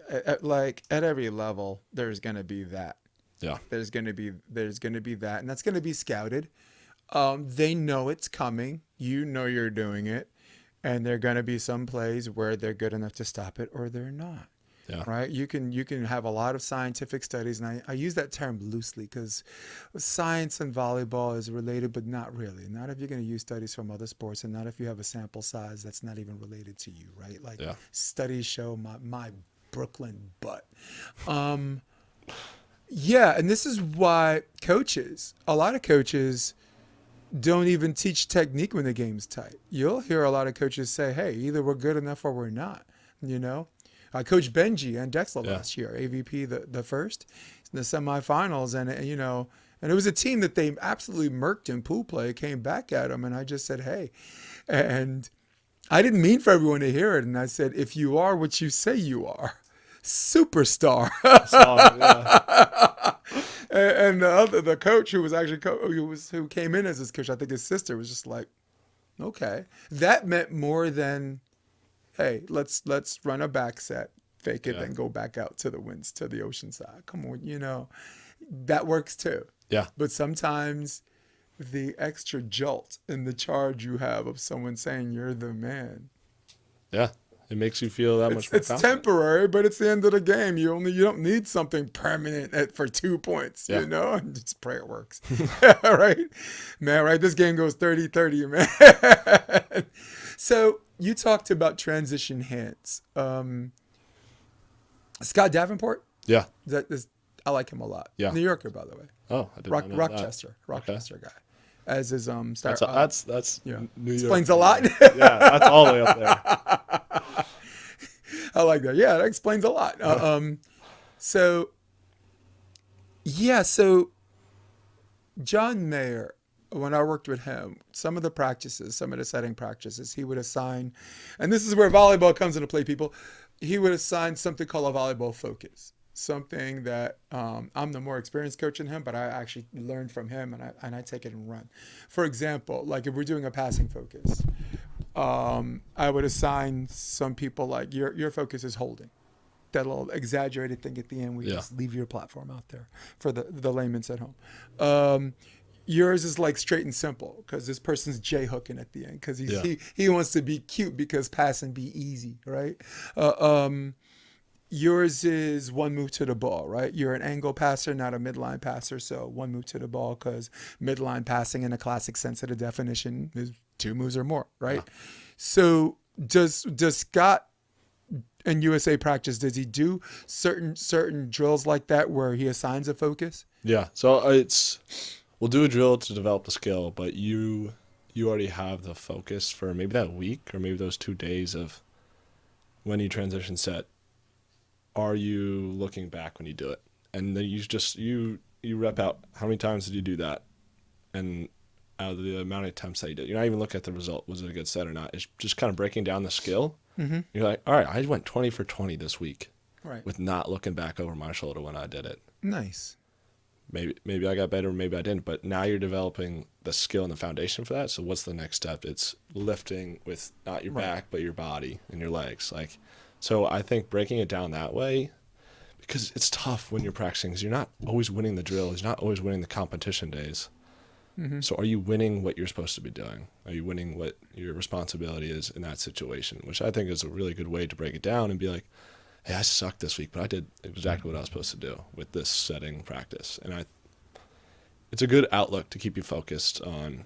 at every level there's gonna be that. Yeah, there's gonna be that, and that's gonna be scouted. They know it's coming. You know you're doing it, and there are gonna be some plays where they're good enough to stop it or they're not. Yeah. Right. You can have a lot of scientific studies, and I use that term loosely because science and volleyball is related, but not really. Not if you're going to use studies from other sports, and not if you have a sample size that's not even related to you. Right. Like studies show my Brooklyn butt. Yeah, and this is why a lot of coaches don't even teach technique when the game's tight. You'll hear a lot of coaches say, hey, either we're good enough or we're not, you know? I coached Benji and Dexla last year, AVP the first, in the semifinals, and you know, and it was a team that they absolutely murked in pool play, came back at them, and I just said, hey, and I didn't mean for everyone to hear it, and I said, if you are what you say you are, superstar. And the coach who was actually who came in as his coach, I think his sister was just like, okay, that meant more than, hey, let's run a back set, fake it, then go back out to the winds, to the ocean side. Come on, you know, that works too. Yeah. But sometimes the extra jolt in the charge you have of someone saying you're the man. Yeah. It makes you feel that much more It's temporary, but it's the end of the game. You don't need something permanent for 2 points, you know? And just pray it works. Right? Man, right? This game goes 30-30, man. So you talked about transition hands. Scott Davenport? Yeah. I like him a lot. Yeah. New Yorker, by the way. Oh, I didn't know Rochester. That. Rochester guy. As his star. That's yeah. New York. Explains a lot. Yeah, that's all the way up there. I like that. Yeah, that explains a lot. So John Mayer, when I worked with him, some of the setting practices, he would assign, and this is where volleyball comes into play, people. He would assign something called a volleyball focus. Something that I'm the more experienced coach than him, but I actually learned from him, and I take it and run. For example, like if we're doing a passing focus, I would assign some people like your focus is holding. That little exaggerated thing at the end where you just leave your platform out there for the layman's at home. Yours is like straight and simple because this person's J-hooking at the end because he wants to be cute because passing be easy, right? Yours is one move to the ball, right? You're an angle passer, not a midline passer. So one move to the ball because midline passing in a classic sense of the definition is 2 moves or more, right? Yeah. So does Scott in USA practice, does he do certain drills like that where he assigns a focus? Yeah. So we'll do a drill to develop the skill, but you already have the focus for maybe that week or maybe those 2 days of when you transition set. Are you looking back when you do it? And then you rep out how many times did you do that? And out of the amount of attempts that you did, you're not even looking at the result. Was it a good set or not? It's just kind of breaking down the skill. Mm-hmm. You're like, all right, I went 20 for 20 this week with not looking back over my shoulder when I did it. Nice. Maybe I got better, maybe I didn't. But now you're developing the skill and the foundation for that. So what's the next step? It's lifting with not your back, but your body and your legs. So I think breaking it down that way, because it's tough when you're practicing, because you're not always winning the drills, you're not always winning the competition days. Mm-hmm. So are you winning what you're supposed to be doing? Are you winning what your responsibility is in that situation? Which I think is a really good way to break it down and be like, hey, I sucked this week, but I did exactly what I was supposed to do with this setting practice. And it's a good outlook to keep you focused on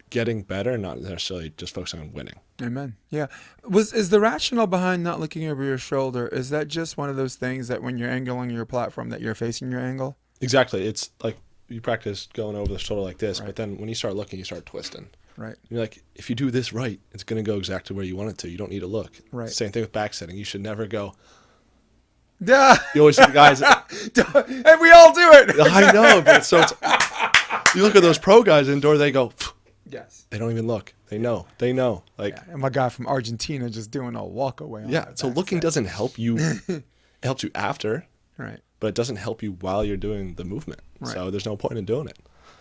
getting better, not necessarily just focusing on winning. Amen. Yeah. Is the rationale behind not looking over your shoulder, is that just one of those things that when you're angling your platform that you're facing your angle? Exactly. It's like you practice going over the shoulder like this, but then when you start looking, you start twisting. Right. You're like, if you do this right, it's going to go exactly where you want it to. You don't need to look. Right. Same thing with back setting. You should never go. Yeah. You always see the guys. And we all do it. I know, but you look at those pro guys indoor, they go. Yes. They don't even look. They know. And my guy from Argentina just doing a walk away. So looking doesn't help you. It helps you after. Right. But it doesn't help you while you're doing the movement. Right. So there's no point in doing it.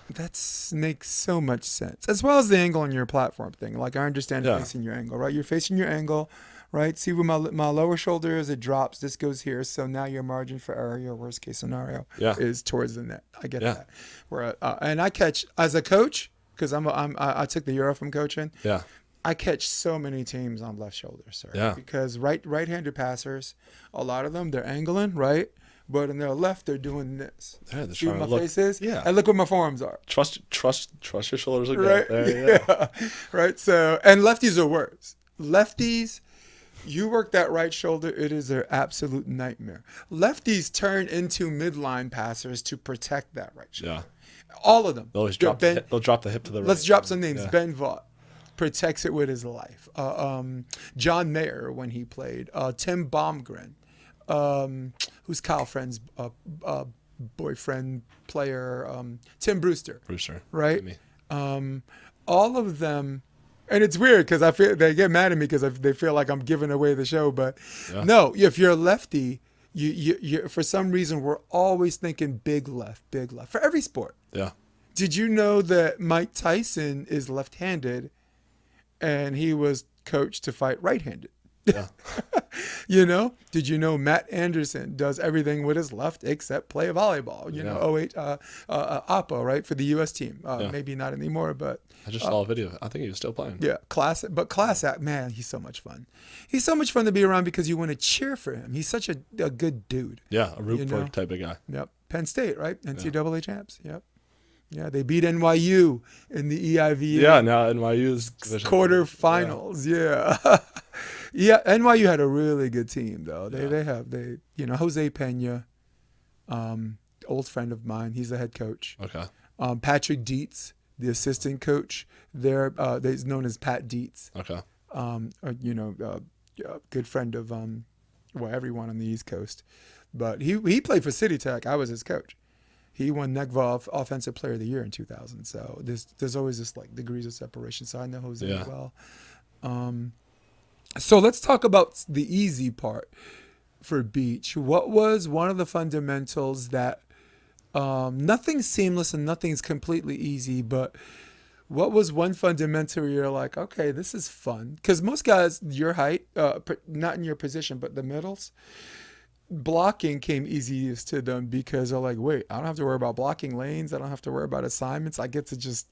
That makes so much sense. As well as the angle on your platform thing. Like I understand facing your angle, right? You're facing your angle, right? See where my lower shoulder is, it drops. This goes here. So now your margin for error, your worst case scenario is towards the net. I get that. Where and I catch, as a coach, because I took the Euro from coaching. Yeah. I catch so many teams on left shoulder, sir. Yeah. Because right-handed passers, a lot of them, they're angling, right? But in their left, they're doing this. Yeah, they're see trying what to my face is? Yeah. And look where my forearms are. Trust your shoulders are good. Right? There, Right. So, and lefties are worse. Lefties, You work that right shoulder, it is an absolute nightmare. Lefties turn into midline passers to protect that right shoulder. Yeah. All of them. They'll always drop they'll drop the hip to the right. Let's drop some names. Yeah. Ben Vaught protects it with his life. John Mayer when he played. Tim Baumgren, who's Kyle Friend's boyfriend player. Tim Brewster. Right? All of them. And it's weird because I feel they get mad at me because they feel like I'm giving away the show. But no, if you're a lefty, you for some reason we're always thinking big left for every sport. Yeah. Did you know that Mike Tyson is left-handed, and he was coached to fight right-handed? Yeah. You know? Did you know Matt Anderson does everything with his left except play volleyball? You know, Oppo, right, for the U.S. team. Maybe not anymore, but I just saw a video. I think he was still playing. Yeah, class act, man, he's so much fun. He's so much fun to be around because you want to cheer for him. He's such a good dude. Yeah, a root for type of guy. Yep. Penn State, right? NCAA champs. Yep. Yeah, they beat NYU in the EIVA. Yeah, now NYU's quarterfinals. Yeah. Yeah, NYU had a really good team though. They have Jose Pena, old friend of mine. He's the head coach. Okay. Patrick Dietz, the assistant coach. They're known as Pat Dietz. Okay. Good friend of everyone on the East Coast. But he played for City Tech. I was his coach. He won NECVA Offensive Player of the Year in 2000. So there's always this like degrees of separation. So I know Jose well. So let's talk about the easy part for beach. What was one of the fundamentals that nothing's seamless and nothing's completely easy, but what was one fundamental where you're like, okay, this is fun? Because most guys, your height, not in your position, but the middles, blocking came easiest to them because they're like, wait, I don't have to worry about blocking lanes. I don't have to worry about assignments. I get to just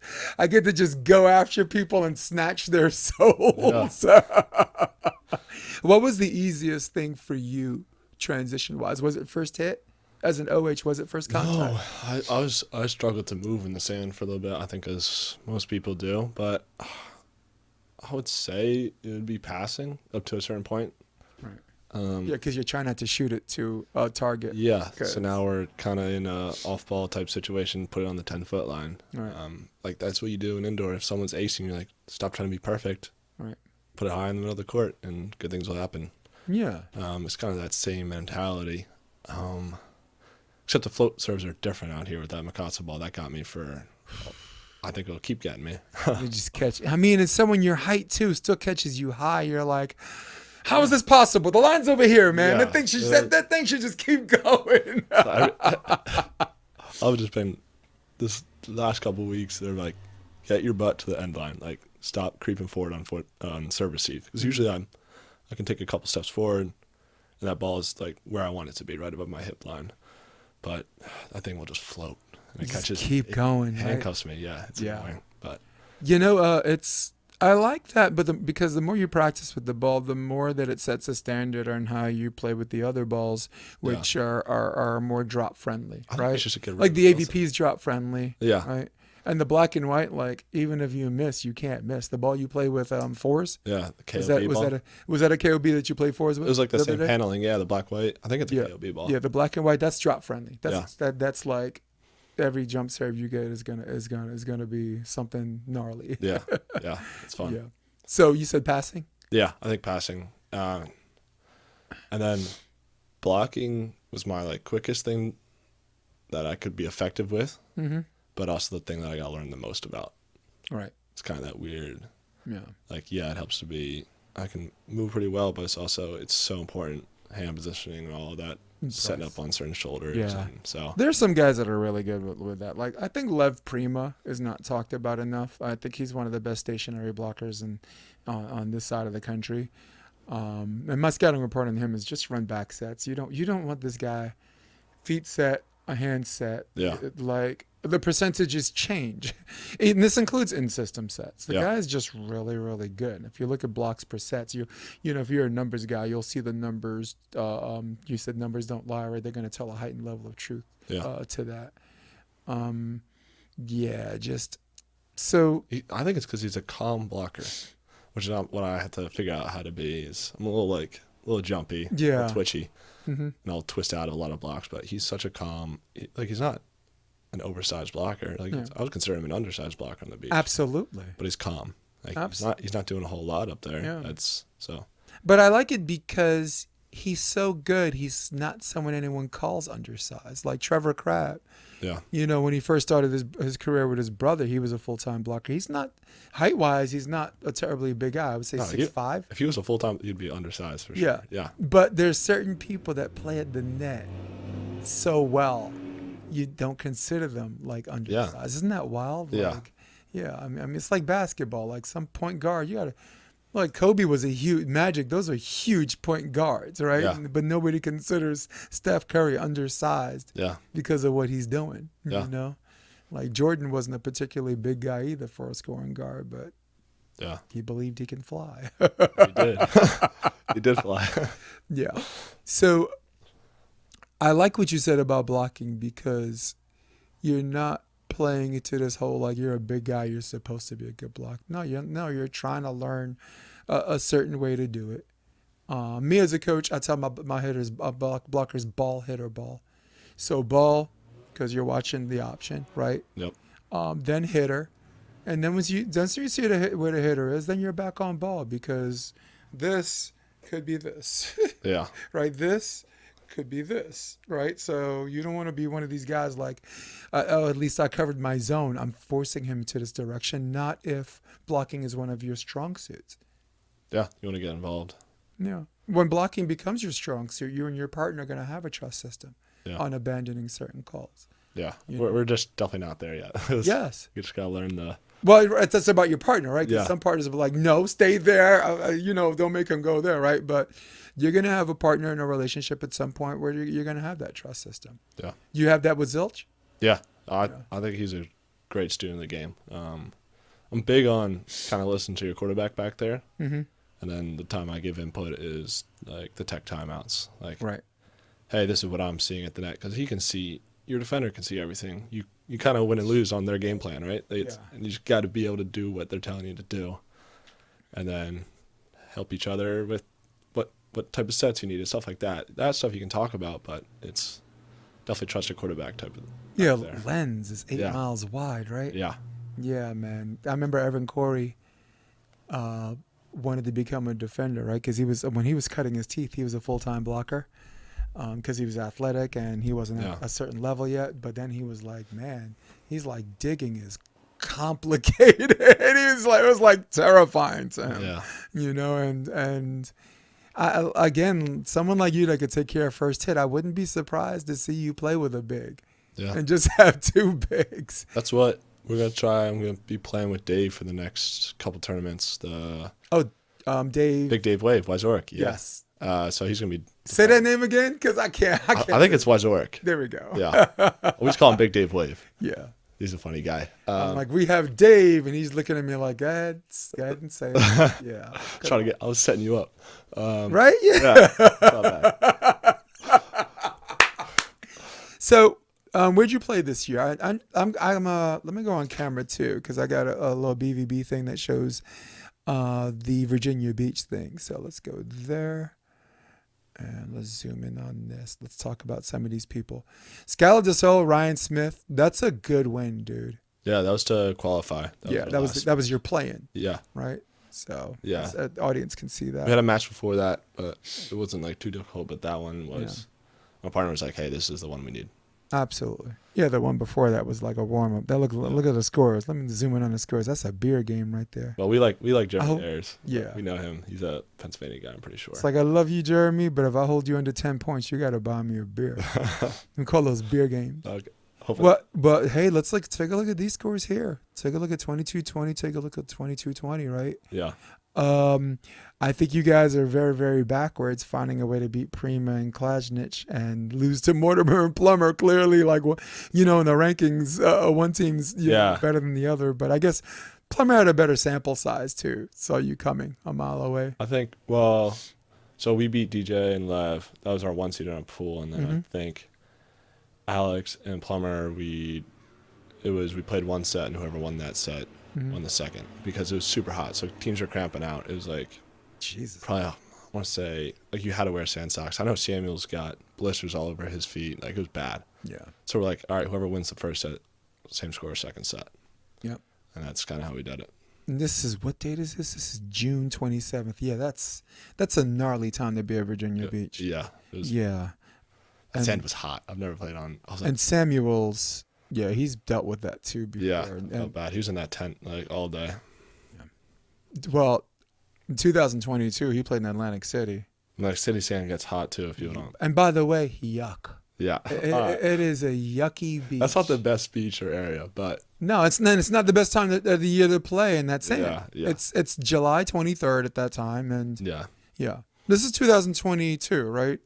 go after people and snatch their souls. Yeah. What was the easiest thing for you transition wise? Was it first hit? As an OH, was it first contact? No, I struggled to move in the sand for a little bit, I think, as most people do. But I would say it would be passing up to a certain point. Right. Because you're trying not to shoot it to a target. Yeah. So now we're kind of in a off-ball type situation, put it on the 10-foot line. Right. Like that's what you do in indoor. If someone's acing, you're like, stop trying to be perfect. Right. Put it high in the middle of the court, and good things will happen. Yeah. It's kind of that same mentality. Except the float serves are different out here with that Mikasa ball. That got me for, I think it'll keep getting me. You just catch. I mean, and someone your height too still catches you high. You're like, how is this possible? The line's over here, man. Yeah. That thing should just keep going. I've just been this last couple of weeks. They're like, get your butt to the end line. Like, stop creeping forward on serve receive. Because usually I can take a couple steps forward, and that ball is like where I want it to be, right above my hip line. But that thing will just float. And it catches. Keep going. Handcuffs me. Yeah. It's annoying. But I like that, but because the more you practice with the ball, the more that it sets a standard on how you play with the other balls, which are more drop friendly, right? It's just a good like the AVP's drop friendly. Yeah. Right. And the black and white, like even if you miss, you can't miss. The ball you play with fours. Yeah, the KOB ball. Was that a KOB that you play fours with? It was like the same paneling. Yeah, the black white. I think it's a KOB ball. Yeah, the black and white. That's drop friendly. That's like every jump serve you get is gonna be something gnarly. Yeah, it's fun. Yeah. So you said passing. Yeah, I think passing, and then blocking was my like quickest thing that I could be effective with. Mm-hmm. But also the thing that I got to learn the most about. Right. It's kind of that weird. Yeah. Like, yeah, it helps to be, I can move pretty well, but it's so important. Hand positioning and all of that. Setting up on certain shoulders. Yeah. And so. There's some guys that are really good with that. Like, I think Lev Prima is not talked about enough. I think he's one of the best stationary blockers on this side of the country. And my scouting report on him is just run back sets. You don't want this guy feet set, a hand set. Yeah. Like, the percentages change. And this includes in-system sets. The guy is just really, really good. And if you look at blocks per sets, if you're a numbers guy, you'll see the numbers. You said numbers don't lie, right? They're going to tell a heightened level of truth to that. So. I think it's because he's a calm blocker. which is not what I have to figure out how to be. Is I'm a little jumpy, a Yeah. little twitchy, Mm-hmm. and I'll twist out of a lot of blocks. But he's such a calm, like he's not an oversized blocker. Like Yeah. I would consider him an undersized blocker on the beach. Absolutely. But he's calm. Like Abs- he's not doing a whole lot up there. Yeah. That's so. But I like it because he's so good. He's not someone anyone calls undersized. Like Trevor Crabb. Yeah. You know, when he first started his career with his brother, he was a full-time blocker. He's not, height-wise, he's not a terribly big guy. I would say No, 6'5". If he was a full time, he'd be undersized for Yeah. sure. Yeah. But there's certain people that play at the net so well, you don't consider them like undersized. Isn't that wild? Yeah. Like, yeah. I mean, it's like basketball. Like some point guard, you got to. Like Kobe was a huge Magic. Those are huge point guards, right? Yeah. But nobody considers Steph Curry undersized Yeah. because of what he's doing. Yeah. You know, like Jordan wasn't a particularly big guy either for a scoring guard, but Yeah. he believed he can fly. He did. He did fly. Yeah. So I like what you said about blocking because you're not playing into this whole like you're a big guy, you're supposed to be a good block. No, you're trying to learn a certain way to do it. Me as a coach, I tell my hitters, blockers, ball, hitter, ball. So ball, because you're watching the option, right? Yep. Then hitter, and then once you see where the hitter is, then you're back on ball because this could be this, Yeah. right? This could be this, right? So you don't want to be one of these guys like, oh, at least I covered my zone. I'm forcing him to this direction, not if blocking is one of your strong suits. Yeah. You want to get involved. Yeah. When blocking becomes your strong suit, you and your partner are going to have a trust system Yeah. on abandoning certain calls. Yeah. You We're just definitely not there yet. Yes. You just got to learn the. Well, that's about your partner, right? 'Cause Yeah. some partners will be like, no, stay there. Don't make him go there, right? But you're going to have a partner in a relationship at some point where you're going to have that trust system. Yeah. You have that with Zilch? Yeah. I think he's a great student of the game. I'm big on kind of listening to your quarterback back there. Mm-hmm. And then the time I give input is like the tech timeouts. Like, Right. hey, this is what I'm seeing at the net. Because he can see, your defender can see everything. You kind of win and lose on their game plan, right? And you just got to be able to do what they're telling you to do. And then help each other with what type of sets you need and stuff like that. That stuff you can talk about, but it's definitely trust a quarterback type of Yeah, there. lens is 8 miles wide, right? Yeah. Yeah, man. I remember Evan Corey wanted to become a defender, right? Because when he was cutting his teeth, he was a full-time blocker because he was athletic and he wasn't at a certain level yet. But then he was like, man, he's like digging is complicated. And he was like, it was like terrifying to him. Yeah. And I, again, someone like you that could take care of first hit, I wouldn't be surprised to see you play with a big and just have two bigs. That's what we're going to try. I'm going to be playing with Dave for the next couple tournaments. Dave. Big Dave Wave, Wyzoric. Yeah. Yes. So he's going to be. Say that name again, because I can't. I think it's Wyzoric. There we go. Yeah. We just call him Big Dave Wave. Yeah. He's a funny guy. I'm like, we have Dave, and he's looking at me like, go ahead and say it. Yeah. I was setting you up. Right? Yeah. Not bad. So, where'd you play this year? Let me go on camera too, because I got a little BVB thing that shows the Virginia Beach thing. So let's go there. And let's zoom in on this. Let's talk about some of these people. Scala de Sol, Ryan Smith. That's a good win, dude. Yeah, that was to qualify. That was your play-in. Yeah. Right? So yeah, the audience can see that. We had a match before that, but it wasn't like too difficult. But that one was, my partner was like, hey, this is the one we need. Absolutely. Yeah, the one before that was like a warm-up. Look at the scores. Let me zoom in on the scores. That's a beer game right there. Well, we like Jeremy Ayers. Yeah. We know him. He's a Pennsylvania guy, I'm pretty sure. It's like, I love you, Jeremy, but if I hold you under 10 points, you got to buy me a beer. We call those beer games. Okay. But hey, let's take a look at these scores here. Take a look at 22-20. Take a look at 22-20, right? Yeah. I think you guys are very, very backwards, finding a way to beat Prima and Klajnich and lose to Mortimer and Plummer. Clearly, like, in the rankings, one team's better than the other. But I guess Plummer had a better sample size too. Saw you coming a mile away. I think. So we beat DJ and Lev. That was our one seed in our pool, and then I think Alex and Plummer. We played one set, and whoever won that set on the second because it was super hot. So teams were cramping out. It was like, Jesus. probably, I want to say, like you had to wear sand socks. I know Samuel's got blisters all over his feet. Like it was bad. Yeah. So we're like, all right, whoever wins the first set, same score, second set. Yep. And that's kind of how we did it. And this is, what date is this? This is June 27th. Yeah, that's a gnarly time to be at Virginia Beach. Yeah. It was, Yeah. that sand was hot. I've never played on. I was like, And Samuel's, yeah, he's dealt with that too before. yeah, And, felt bad. He was in that tent like all day. well, in 2022, he played in Atlantic City. Like city sand gets hot too if you don't. And by the way, yuck. Yeah. It is a yucky beach. That's not the best beach or area, but No, it's not the best time of the year to play in that sand. Yeah. It's July 23rd at that time, and yeah. This is 2022, right?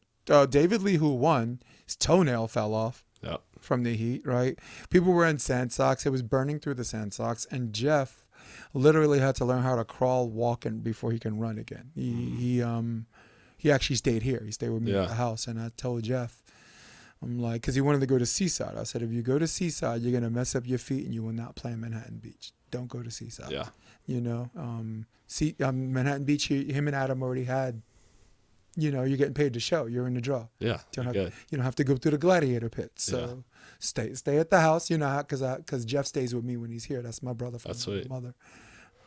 David Lee, who won, his toenail fell off Yep. from the heat, right? People were in sand socks. It was burning through the sand socks, and Jeff literally had to learn how to crawl walking before he can run again. He actually stayed here. He stayed with me at the house, and I told Jeff, I'm like, because he wanted to go to Seaside. I said, if you go to Seaside, you're gonna mess up your feet, and you will not play in Manhattan Beach. Don't go to Seaside. Yeah. You know, Manhattan Beach. Him and Adam already had. You know, you're getting paid to show. You're in the draw. Yeah. You don't Good. have to go through the gladiator pit. So stay at the house. You know, because Jeff stays with me when he's here. That's my brother from my mother.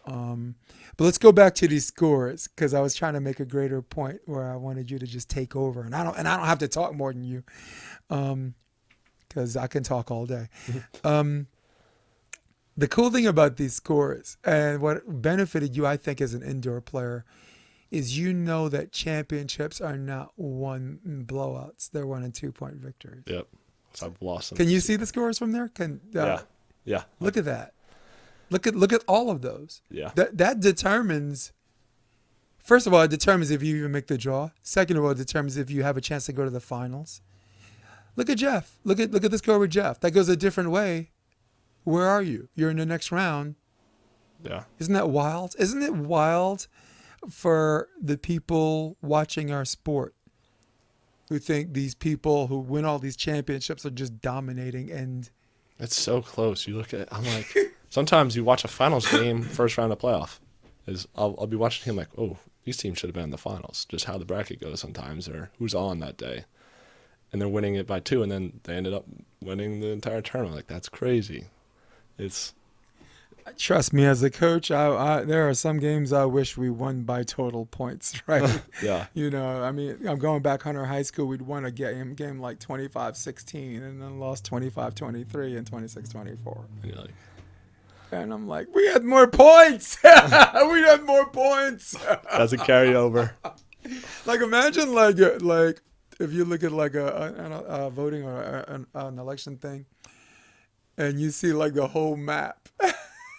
But let's go back to these scores, because I was trying to make a greater point where I wanted you to just take over, and I don't have to talk more than you, because I can talk all day. The cool thing about these scores, and what benefited you, I think, as an indoor player, is you know that championships are not won in blowouts; they're won in 2-point victories. Yep. So I've lost them. Can you see the scores from there? Yeah. Look at that. Look at all of those. Yeah. That determines. First of all, it determines if you even make the draw. Second of all, it determines if you have a chance to go to the finals. Look at Jeff. Look at the score with Jeff. That goes a different way. Where are you? You're in the next round. Yeah. Isn't that wild? Isn't it wild for the people watching our sport who think these people who win all these championships are just dominating? And it's so close. You look at, I'm like, sometimes you watch a finals game, first round of playoff. I'll be watching him like, oh, these teams should have been in the finals. Just how the bracket goes sometimes, or who's on that day. And they're winning it by 2, and then they ended up winning the entire tournament. Like, that's crazy. Trust me, as a coach, there are some games I wish we won by total points, right? Yeah. You know, I mean, I'm going back Hunter High School, we'd won a game like 25-16 and then lost 25-23 and 26-24. And I'm like, we had more points. We had more points. That's a carryover. Like, imagine like if you look at like a voting or an election thing, and you see like the whole map.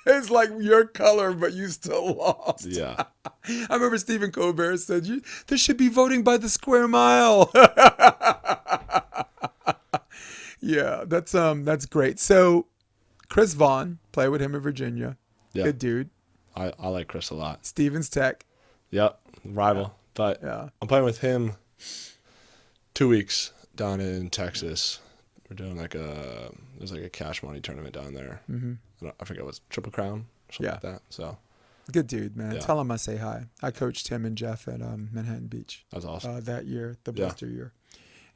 It's like your color, but you still lost. Yeah. I remember Stephen Colbert said, there should be voting by the square mile. Yeah, that's great. So Kris Vaughn, play with him in Virginia. Yeah. Good dude. I like Kris a lot. Stevens Tech. Yep. Rival. Yeah. But I'm playing with him 2 weeks down in Texas. We're doing there's like a cash money tournament down there. Mm-hmm. I forget what's Triple Crown or something like that. So good dude, man. Yeah. Tell him I say hi. I coached him and Jeff at Manhattan Beach. That was awesome. That year, the Blister year.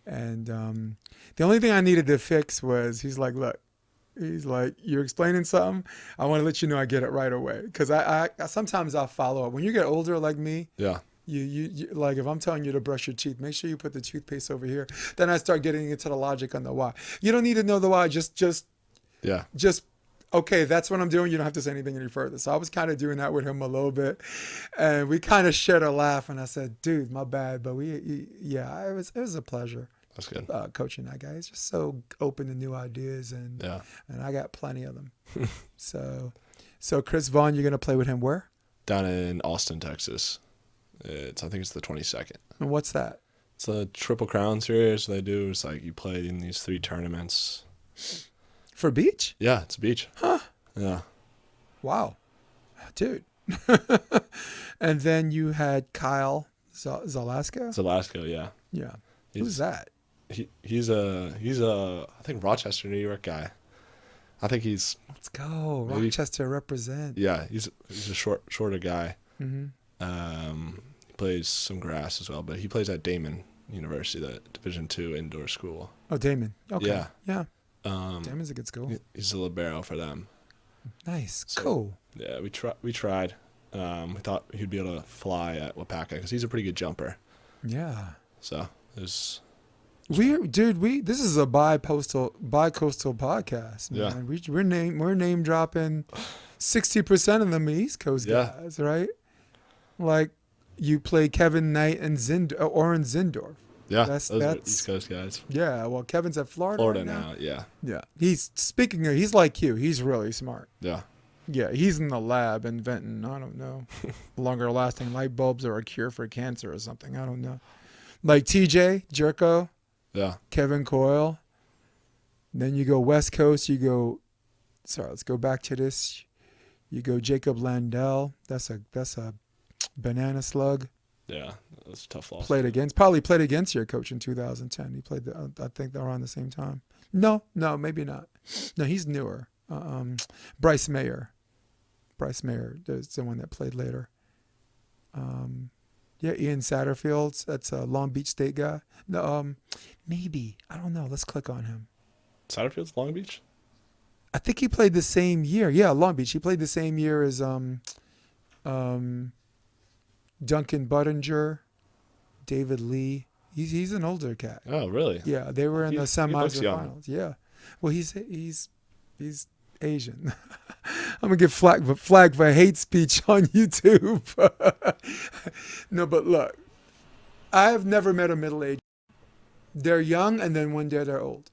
And the only thing I needed to fix was, he's like, you're explaining something. I want to let you know I get it right away. Because I sometimes I'll follow up. When you get older like me, you like, if I'm telling you to brush your teeth, make sure you put the toothpaste over here. Then I start getting into the logic on the why. You don't need to know the why. Just okay, that's what I'm doing. You don't have to say anything any further. So I was kind of doing that with him a little bit, and we kind of shared a laugh. And I said, "Dude, my bad," but it was a pleasure. That's good. Coaching that guy. He's just so open to new ideas, and I got plenty of them. So Kris Vaughn, you're gonna play with him where? Down in Austin, Texas. I think it's the 22nd. And what's that? It's a Triple Crown series they do. It's like you play in these 3 tournaments. For beach? Yeah, it's beach. Huh. Yeah. Wow. Dude. And then you had Kyle Zalaska? Zalaska, yeah. Yeah. Who's that? He's a I think Rochester, New York guy. I think he's Let's go. maybe, Rochester represent. yeah, he's a shorter guy. Mm-hmm. He plays some grass as well, but he plays at Damon University, the Division II indoor school. Oh, Damon. Okay. Yeah. Yeah. Damon's a good school. He's a libero for them. Nice. So, cool. Yeah, we tried. We thought he'd be able to fly at Wapaka because he's a pretty good jumper. Yeah. So it was. This is a bi-coastal podcast, man. Yeah. We're name dropping 60% of them East Coast guys, right? Like you play Kevin Knight and Oren Zindorf. Yeah, that's East Coast guys. Yeah, well, Kevin's at Florida. Florida right now, yeah. Yeah, he's like you. He's really smart. Yeah. Yeah, he's in the lab inventing, I don't know, longer lasting light bulbs or a cure for cancer or something. I don't know. Like TJ Jerko. Yeah. Kevin Coyle. Then you go West Coast. Let's go back to this. You go Jacob Landell. That's a banana slug. Yeah, that was a tough loss. Probably played against your coach in 2010. He played, I think they're around the same time. No, maybe not. No, he's newer. Bryce Mayer. There's the one that played later. Yeah, Ian Satterfield. That's a Long Beach State guy. No, maybe. I don't know. Let's click on him. Satterfield's Long Beach? I think he played the same year. Yeah, Long Beach. He played the same year as Duncan Buttinger, David Lee. He's an older cat. Oh, really? Yeah, they were in the semis or young. finals. Yeah. Well, he's Asian. I'm gonna get flagged for hate speech on YouTube. No, but look, I've never met a middle-aged. They're young, and then one day they're old.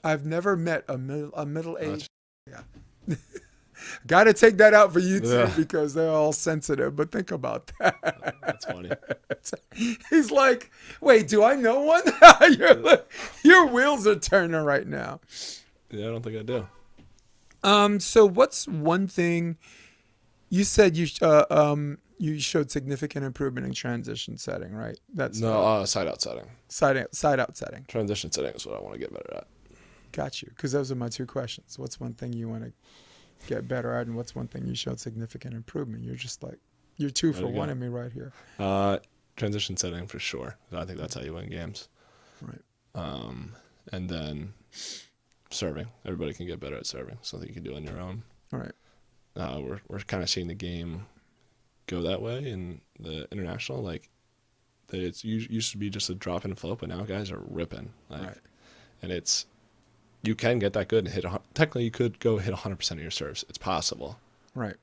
I've never met a middle-aged. Yeah. Got to take that out for YouTube because they're all sensitive. But think about that. That's funny. He's like, wait, do I know one? Your wheels are turning right now. Yeah, I don't think I do. So what's one thing you said you showed significant improvement in transition setting, right? That's side out setting. Side out setting. Transition setting is what I want to get better at. Got you. Because those are my two questions. What's one thing you want to get better at, and what's one thing you showed significant improvement? You're just like, you're two for one in me right here. Transition setting for sure. I think that's how you win games. Right. And then serving. Everybody can get better at serving. Something you can do on your own. All right. We're kind of seeing the game go that way in the international. Like, it used to be just a drop and float, but now guys are ripping. Like, right. And you can get that good and hit. Technically, you could go hit 100% of your serves. It's possible. Right.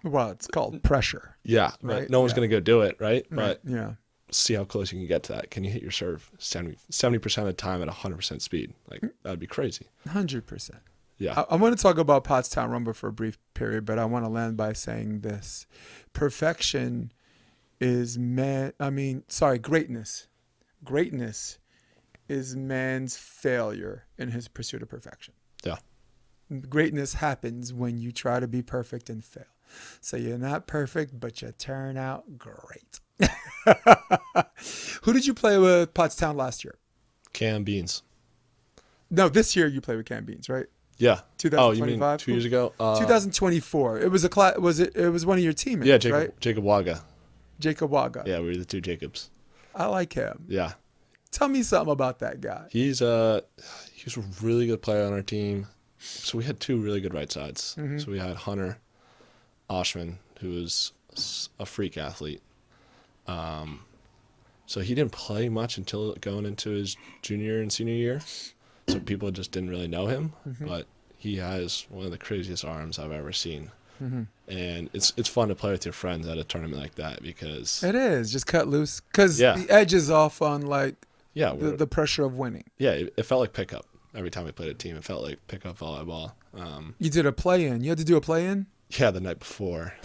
Well, it's called pressure. Yeah, right? But no one's going to go do it, right? Right. But yeah. See how close you can get to that. Can you hit your serve 70% of the time at 100% speed? Like, that'd be crazy. 100%. Yeah. I want to talk about Pottstown Rumble for a brief period, but I want to land by saying this. Perfection is greatness. Greatness is man's failure in his pursuit of perfection. Yeah. Greatness happens when you try to be perfect and fail. So you're not perfect, but you turn out great. Who did you play with Pottstown last year? Kam Beans. No, this year you played with Kam Beans, right? Yeah. 2025. Oh, you mean 2 years ago? 2024. It was a class. It was one of your teammates, yeah, Jacob, right? Jacob Waga. Jacob Waga. Yeah, we were the two Jacobs. I like him. Yeah. Tell me something about that guy. He was a really good player on our team. So we had two really good right sides. Mm-hmm. So we had Hunter Oshman, who was a freak athlete. So he didn't play much until going into his junior and senior year. So people just didn't really know him. Mm-hmm. But he has one of the craziest arms I've ever seen. Mm-hmm. And it's fun to play with your friends at a tournament like that because it is just cut loose because the edge is off on the pressure of winning. Yeah, it felt like pickup every time we played a team. It felt like pickup volleyball. You did a play-in. You had to do a play-in? Yeah, the night before,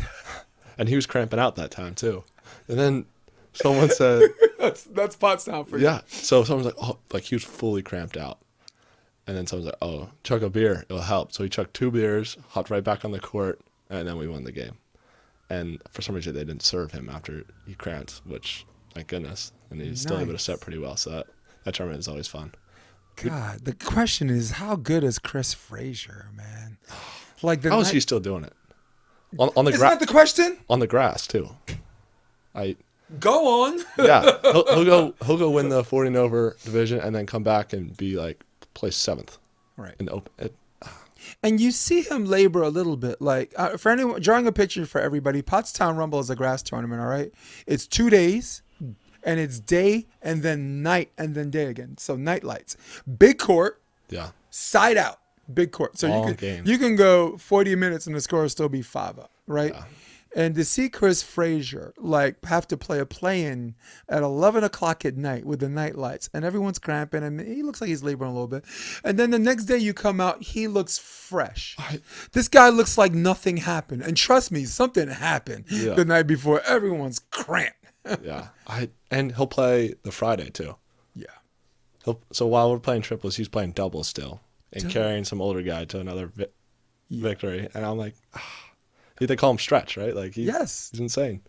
and he was cramping out that time too. And then someone said, "That's Pottstown for you." Yeah. So someone's like, "Oh, like he was fully cramped out." And then someone's like, "Oh, chug a beer. It'll help." So he chugged 2 beers, hopped right back on the court. And then we won the game. And for some reason, they didn't serve him after he cramped, which, thank goodness. And he's still able to set pretty well. So that tournament is always fun. God, the question is, how good is Kris Fraser, man? Like How is he still doing it? On the Isn't grass. that the question? On the grass too. Go on. Yeah, he'll go win the 40 and over division and then come back and be like place 7th. Right. In the open. And you see him labor a little bit. Like, for anyone, drawing a picture for everybody, Pottstown Rumble is a grass tournament, all right? It's 2 days, and it's day and then night and then day again. So night lights. Big court. Yeah. Side out. Big court. So Game. you can go 40 minutes and the score will still be 5-up, right? Yeah. And to see Kris Fraser like have to play a play-in at 11 o'clock at night with the night lights, and everyone's cramping, and he looks like he's laboring a little bit. And then the next day you come out, he looks fresh. This guy looks like nothing happened. And trust me, something happened the night before. Everyone's cramped. Yeah. And he'll play the Friday too. Yeah. So while we're playing triples, he's playing doubles still and carrying some older guy to another victory. And I'm like, they call him Stretch, right? Like he's insane.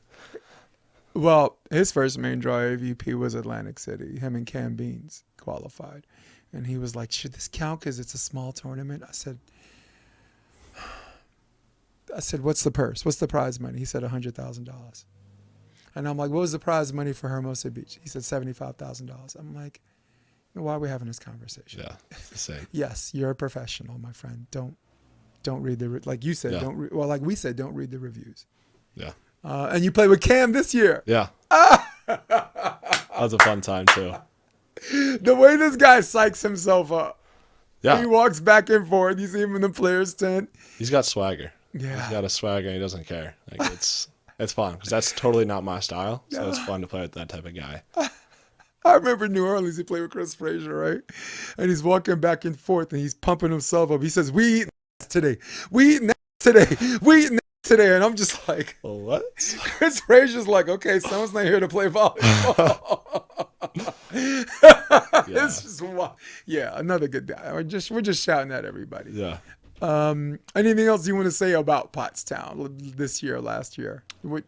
Well, his first main draw AVP was Atlantic City. Him and Kam Beans qualified. And he was like, should this count because it's a small tournament? I said, what's the purse? What's the prize money? He said $100,000. And I'm like, what was the prize money for Hermosa Beach? He said $75,000. I'm like, why are we having this conversation? Yeah, it's the same. Yes, you're a professional, my friend. Don't read like you said. Like we said, don't read the reviews. Yeah. And you played with Kam this year. Yeah. That was a fun time too. The way this guy psychs himself up. Yeah. He walks back and forth. You see him in the players' tent. He's got swagger. Yeah. He's got a swagger and he doesn't care. Like it's fun because that's totally not my style. So it's fun to play with that type of guy. I remember New Orleans, he played with Kris Fraser, right? And he's walking back and forth and he's pumping himself up. He says, we eat today. We eat today. We eat today. And I'm just like, what? Kris Fraser's like, okay, someone's not here to play volleyball. It's just, another good guy. We're just shouting at everybody. Yeah. Anything else you want to say about Pottstown this year, last year? I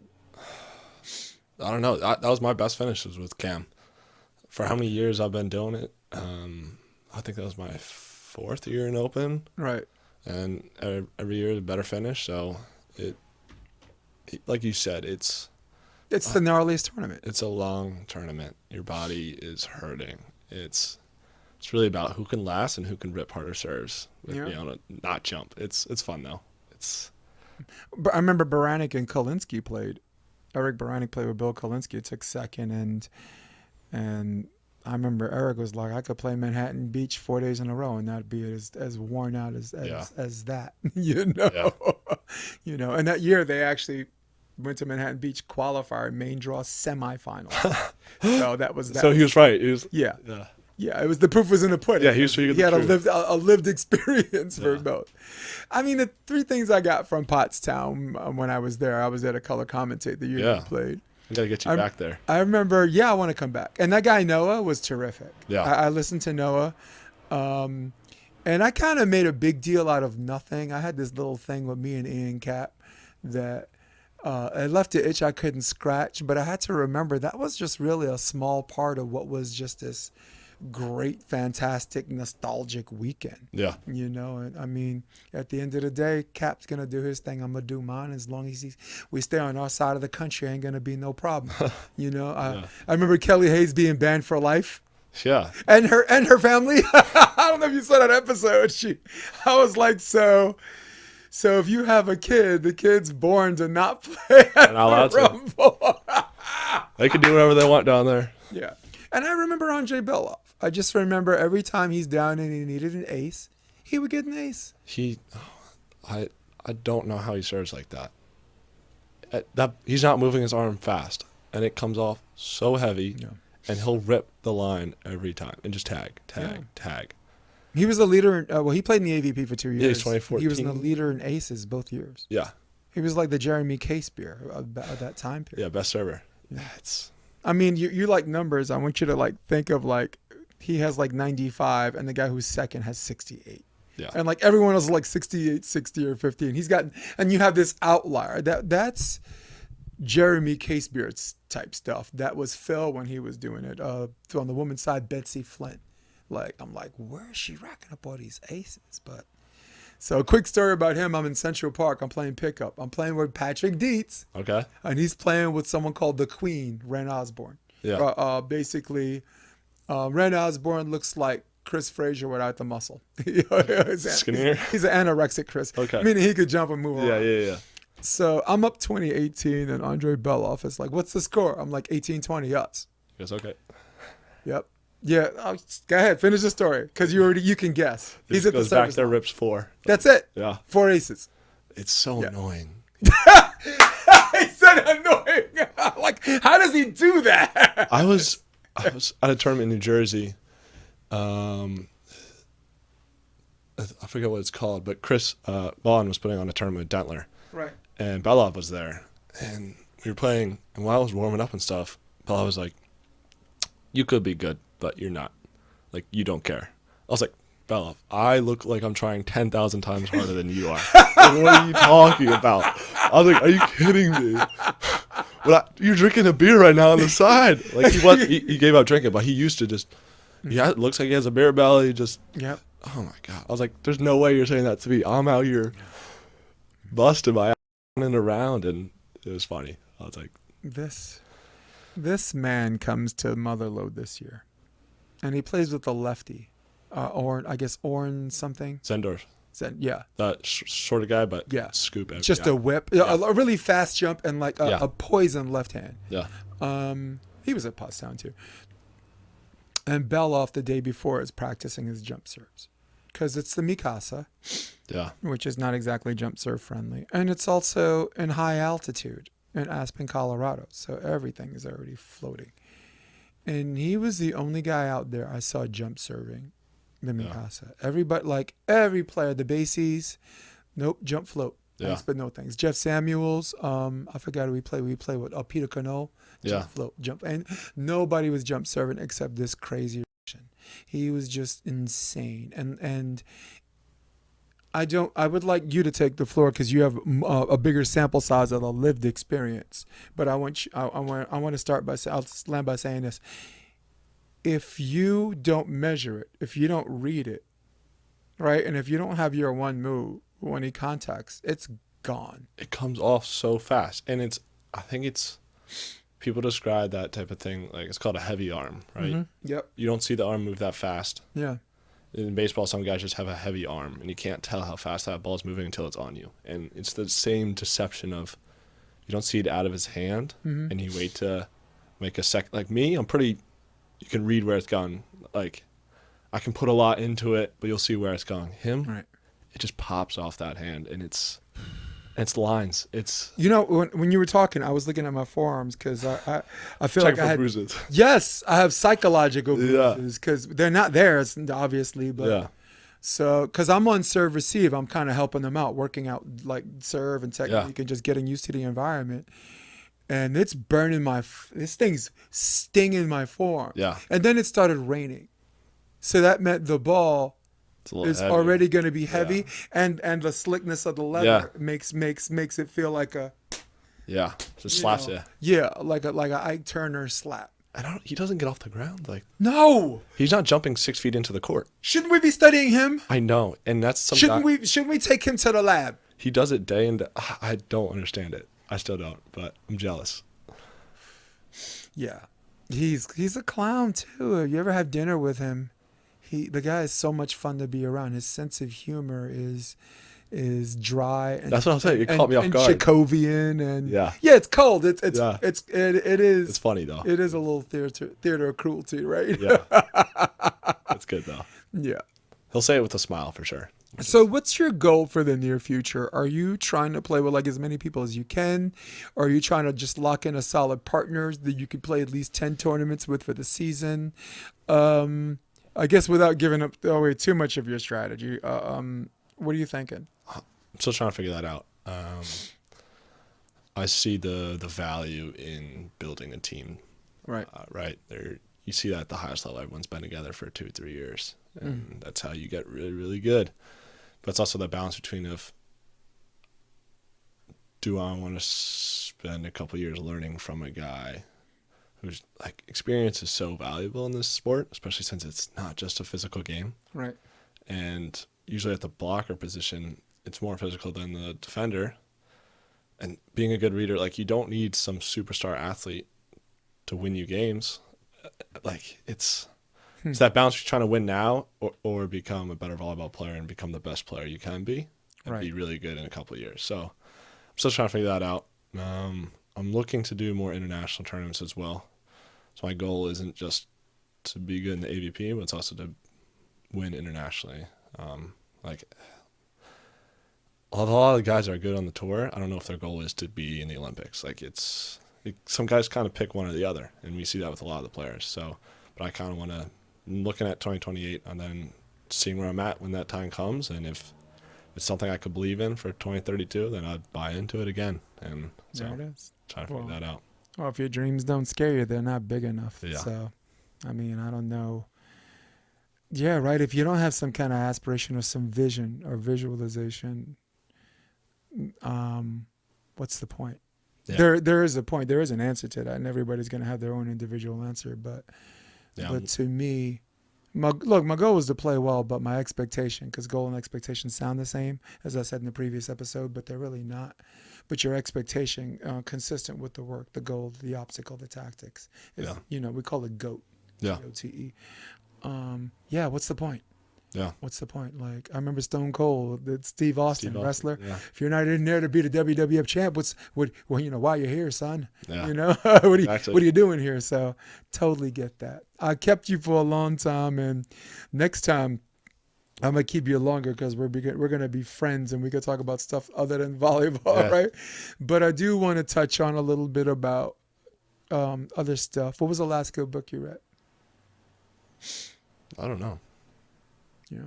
don't know. That was my best finishes with Kam. For how many years I've been doing it, I think that was my 4th year in Open. Right. And every year is a better finish. So it like you said, it's the gnarliest tournament. It's a long tournament. Your body is hurting. It's really about who can last and who can rip harder serves with me on a not jump. It's fun though. I remember Baranek and Kolinsky played. Eric Baranek played with Bill Kolinsky. It took second, and I remember Eric was like, I could play Manhattan Beach 4 days in a row and not be as worn out as that, you know. Yeah. You know, and that year they actually went to Manhattan Beach qualifier main draw semifinal. So that was that. So he was right. He was yeah. It was the proof was in the pudding. Yeah, he had a lived experience for both. I mean, the 3 things I got from Pottstown when I was there to color commentate the year you played. I gotta get you back there. I remember, I want to come back. And that guy Noah was terrific. Yeah, I listened to Noah, and I kind of made a big deal out of nothing. I had this little thing with me and Ian Cap that I left an itch I couldn't scratch, but I had to remember that was just really a small part of what was just this great, fantastic, nostalgic weekend. Yeah. You know, and I mean, at the end of the day, Cap's going to do his thing. I'm going to do mine. As long as we stay on our side of the country, ain't going to be no problem. You know, I remember Kelly Hayes being banned for life. Yeah. And her family. I don't know if you saw that episode. I was like, so if you have a kid, the kid's born to not play at the Rumble. They can do whatever they want down there. Yeah. And I remember Andrei Belov. I just remember every time he's down and he needed an ace, he would get an ace. I don't know how he serves like that. He's not moving his arm fast, and it comes off so heavy, and he'll rip the line every time and just tag. He was the leader. He played in the AVP for 2 years. Yeah, he's 2014. He was the leader in aces both years. Yeah. He was like the Jeremy Casebeer of that time period. Yeah, best server. Yeah. I mean, you like numbers. I want you to like think of like he has like 95 and the guy who's second has 68. Yeah. And like everyone else is like 68, 60 or 50. And you have this outlier. That's Jeremy Casebeard's type stuff. That was Phil when he was doing it. On the women's side, Betsy Flint. Like, I'm like, where is she racking up all these aces? But so a quick story about him. I'm in Central Park. I'm playing pickup. I'm playing with Patrick Dietz. Okay. And he's playing with someone called the Queen, Ren Osborne. Yeah. Basically, Ren Osborne looks like Kris Fraser without the muscle. Skinnier? He's an anorexic Kris. Okay. Meaning he could jump and move around. Yeah. So I'm up 2018, and Andrei Belov is like, what's the score? I'm like 18-20 us. Yes, okay. Yep. Yeah, go ahead, finish the story, because you can guess. He's at the goes service back there, line. rips 4. That's it. Yeah. 4 aces. It's so annoying. He said annoying. Like, how does he do that? I was at a tournament in New Jersey. I forget what it's called, but Chris Vaughn was putting on a tournament with Dentler. Right. And Belov was there. And we were playing, and while I was warming up and stuff, Belov was like, you could be good, but you're not. Like, you don't care. I was like, Belov, I look like I'm trying 10,000 times harder than you are. Like, what are you talking about? I was like, are you kidding me? You're drinking a beer right now on the side. Like, he gave up drinking, but he used to just, it looks like he has a beer belly, just, Yep. oh my God. I was like, there's no way you're saying that to me. I'm out here busting my ass and around, and it was funny. I was like, This man comes to Motherlode this year, and he plays with the lefty, Orn something. Zendorf. Yeah. That sort of guy, but Yeah. scoop every Just guy. a whip, a really fast jump, and like a poison left hand. Yeah. He was at Pottstown too. And Belov the day before is practicing his jump serves, because it's the Mikasa, which is not exactly jump serve friendly, and it's also in high altitude in Aspen, Colorado, so everything is already floating. And he was the only guy out there I saw jump serving the Mikasa. Everybody, like every player, the bases, nope, jump float. Thanks, but no thanks. Jeff Samuels, I forgot who we played. We played with Peter Cano, jump float, jump, and nobody was jump serving except this crazy Russian. He was just insane, and I would like you to take the floor because you have a bigger sample size of the lived experience. But I want to start by I'll land by saying this: if you don't measure it, if you don't read it, right, and if you don't have your one move when he contacts, it's gone. It comes off so fast, and I think people describe that type of thing like it's called a heavy arm, right? Mm-hmm. Yep. You don't see the arm move that fast. Yeah. In baseball, some guys just have a heavy arm, and you can't tell how fast that ball's moving until it's on you. And it's the same deception of you don't see it out of his hand, and you wait to make a second. Like me, you can read where it's gone. Like, I can put a lot into it, but you'll see where it's going. Him, Right. It just pops off that hand, and it's lines. When you were talking, I was looking at my forearms because I feel Check like I for had bruises. Yes, I have psychological Yeah. bruises because they're not there, obviously, but Yeah. so because I'm on serve receive, I'm kind of helping them out, working out like serve and technique and just getting used to the environment. And it's burning this thing's stinging my forearm. Yeah. And then it started raining, so that meant the ball is heavy. already going to be heavy, and the slickness of the leather makes it feel like a just slaps you. Yeah, like a Ike Turner slap. He doesn't get off the ground. Like, No, he's not jumping 6 feet into the court. shouldn't we be studying him? I know, and that's some Shouldn't guy, Shouldn't we take him to the lab? He does it day and day. I don't understand it. I still don't, but I'm jealous. Yeah, he's a clown too. You ever have dinner with him? The guy is so much fun to be around. His sense of humor is dry. And, That's what I'm saying. You caught me off and guard. Chekhovian and Yeah. it's cold. It is. It's funny though. It is a little theater of cruelty, right? Yeah. That's good though. Yeah. He'll say it with a smile for sure. So what's your goal for the near future? Are you trying to play with like as many people as you can? Or are you trying to just lock in a solid partner that you could play at least 10 tournaments with for the season? I guess without giving away too much of your strategy, what are you thinking? I'm still trying to figure that out. I see the value in building a team. Right. Right. You see that at the highest level. Everyone's been together for 2-3 years. And that's how you get really, really good. But it's also the balance between do I want to spend a couple years learning from a guy who's like experience is so valuable in this sport, especially since it's not just a physical game. Right. And usually at the blocker position, it's more physical than the defender. And being a good reader, like you don't need some superstar athlete to win you games. Like it's that balance between trying to win now or become a better volleyball player and become the best player you can be and be really good in a couple of years. So I'm still trying to figure that out. I'm looking to do more international tournaments as well. So my goal isn't just to be good in the AVP, but it's also to win internationally. Like a lot of the guys that are good on the tour, I don't know if their goal is to be in the Olympics. Like some guys kind of pick one or the other, and we see that with a lot of the players. So, but I kind of want to looking at 2028 and then seeing where I'm at when that time comes, and if it's something I could believe in for 2032, then I'd buy into it again. And so there it is. Trying to figure that out. Well, if your dreams don't scare you, they're not big enough. Yeah. So, I mean, I don't know. Yeah, right. If you don't have some kind of aspiration or some vision or visualization, what's the point? Yeah. There is a point. There is an answer to that, and everybody's going to have their own individual answer. But to me, my goal was to play well, but my expectation, because goal and expectation sound the same, as I said in the previous episode, but they're really not. But your expectation, consistent with the work, the goal, the obstacle, the tactics, is, we call it GOAT. Yeah. GOTE. What's the point? Yeah. What's the point? Like, I remember Stone Cold, the Steve Austin wrestler. Yeah. If you're not in there to be the WWF champ, why you're here, son? Yeah. What are you doing here? So totally get that. I kept you for a long time, and next time I'm gonna keep you longer because we're gonna be friends and we could talk about stuff other than volleyball, right? But I do want to touch on a little bit about other stuff. What was the last good book you read? I don't know. Yeah.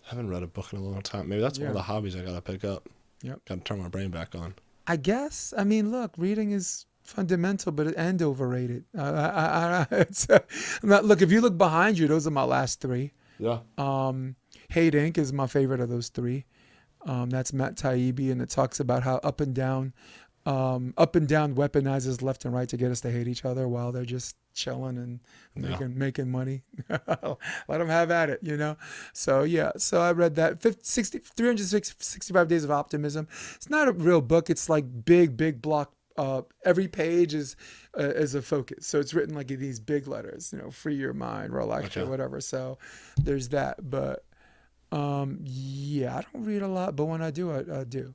I haven't read a book in a long time. Maybe that's one of the hobbies I got to pick up. Yep. Got to turn my brain back on. I guess. I mean, look, reading is fundamental, and overrated. Look, if you look behind you, those are my last three. Yeah. Hate Inc. is my favorite of those three. That's Matt Taibbi, and it talks about how up and down weaponizes left and right to get us to hate each other while they're just chilling and making money. Let them have at it, So I read that 365 Days of Optimism. It's not a real book. It's like big block. Every page is a focus. So it's written like in these big letters, free your mind, relax, or whatever. So there's that. But I don't read a lot, but when I do, I do.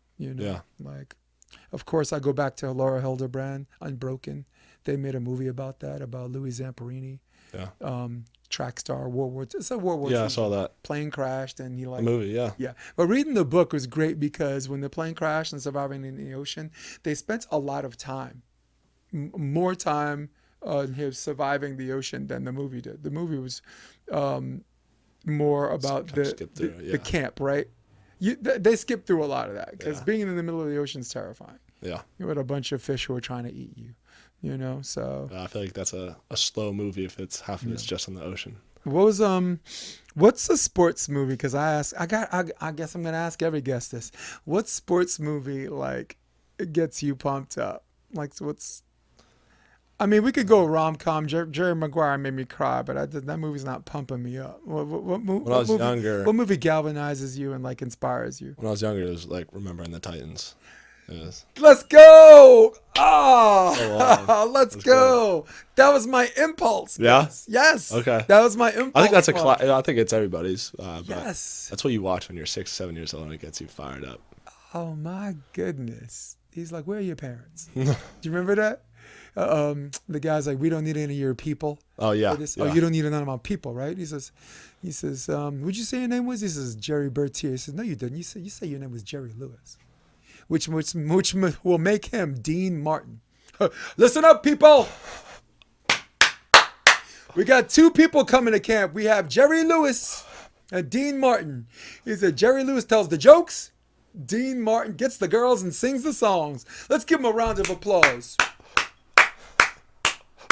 Like. Of course, I go back to Laura Hildebrand, Unbroken. They made a movie about that, about Louis Zamperini. Yeah. Track star, World War II. It's a World War II. Yeah, I saw that. Plane crashed and he the movie, yeah. Yeah. But reading the book was great because when the plane crashed and surviving in the ocean, they spent a lot of time, more time on him surviving the ocean than the movie did. The movie was more about the camp, right? They skip through a lot of that because being in the middle of the ocean is terrifying. Yeah. You're with a bunch of fish who are trying to eat you, so. I feel like that's a slow movie if it's half of it's just in the ocean. What's a sports movie? Because I guess I'm going to ask every guest this. What sports movie, like, it gets you pumped up? Like, we could go rom-com. Jerry Maguire made me cry, but that movie's not pumping me up. When I was younger, what movie galvanizes you and like inspires you? When I was younger, it was like Remembering the Titans. Let's go! Let's go! Good. That was my impulse. Yeah. Yes. Okay. That was my impulse. I think that's I think it's everybody's. Yes. That's what you watch when you're 6, 7 years old, and it gets you fired up. Oh my goodness! He's like, "Where are your parents?" Do you remember that? The guy's like, "We don't need any of your people." Oh yeah. Oh, you don't need none of my people, right? He says, "What'd you say your name was?" He says, "Jerry Bertier." He says, "No, you didn't. You say your name was Jerry Lewis," which will make him Dean Martin. Listen up, people. We got 2 people coming to camp. We have Jerry Lewis and Dean Martin. He said, Jerry Lewis tells the jokes. Dean Martin gets the girls and sings the songs. Let's give him a round of applause.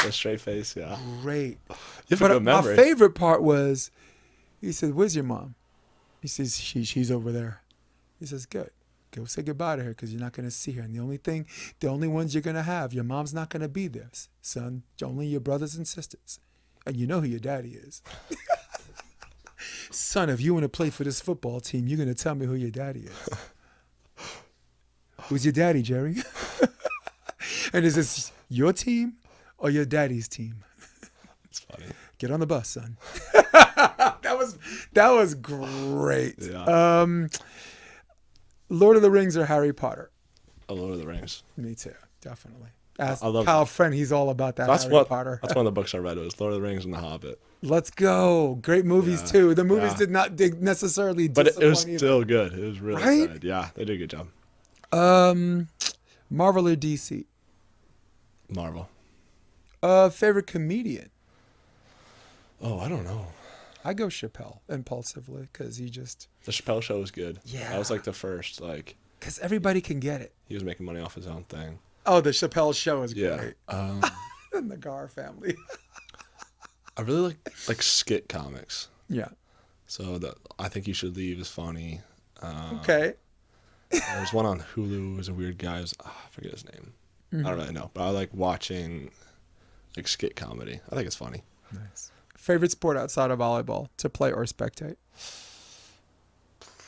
A straight face, yeah. Great. You have a good memory. My favorite part was, he said, "Where's your mom?" He says, she's over there. He says, good. Go say goodbye to her because you're not going to see her. And the only ones you're going to have, your mom's not going to be there, son. Only your brothers and sisters. And you know who your daddy is. Son, if you want to play for this football team, you're going to tell me who your daddy is. Who's your daddy, Jerry? And is this your team or your daddy's team? It's funny. Get on the bus, son. That was great. Yeah. Lord of the Rings or Harry Potter? Lord of the Rings. Me too, definitely. Ask I love Kyle Friend, he's all about that Potter. That's one of the books I read. It was Lord of the Rings and The Hobbit. Let's go. Great movies too. The movies did not necessarily disappoint but it was either. still good. It was really Right? good. Yeah, they did a good job. Marvel or DC? Marvel. Favorite comedian? Oh, I don't know. I go Chappelle impulsively because he just... The Chappelle Show was good. Yeah. That was like the first, like... Because everybody can get it. He was making money off his own thing. Oh, the Chappelle Show is Yeah. great. And the Gar family. I really like skit comics. Yeah. So I Think You Should Leave is funny. Okay. There's one on Hulu. It was a weird guy. I forget his name. I don't really know. But I like watching like skit comedy. I think it's funny. Nice. Favorite sport outside of volleyball to play or spectate?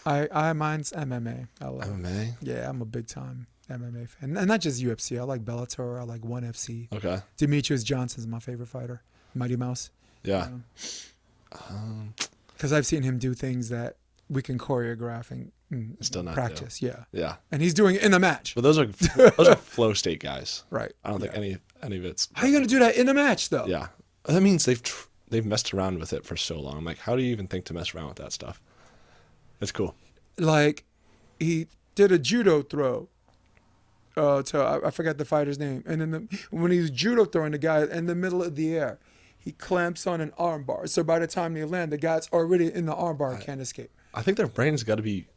Mine's MMA. I love MMA? Yeah, I'm a big time MMA fan. And not just UFC. I like Bellator. I like ONE FC. Okay. Demetrius Johnson's my favorite fighter. Mighty Mouse. Yeah. Because I've seen him do things that we can choreograph and Still not practice. do. Yeah. Yeah. And he's doing it in the match. But those are flow state guys. Right. I don't think any of it's... How are you going to do that in the match, though? Yeah. That means they've messed around with it for so long. I'm like, how do you even think to mess around with that stuff? It's cool. Like, he did a judo throw. I forgot the fighter's name. And then when he's judo throwing the guy in the middle of the air, he clamps on an arm bar. So by the time they land, the guy's already in the arm bar and can't escape. I think their brain's got to be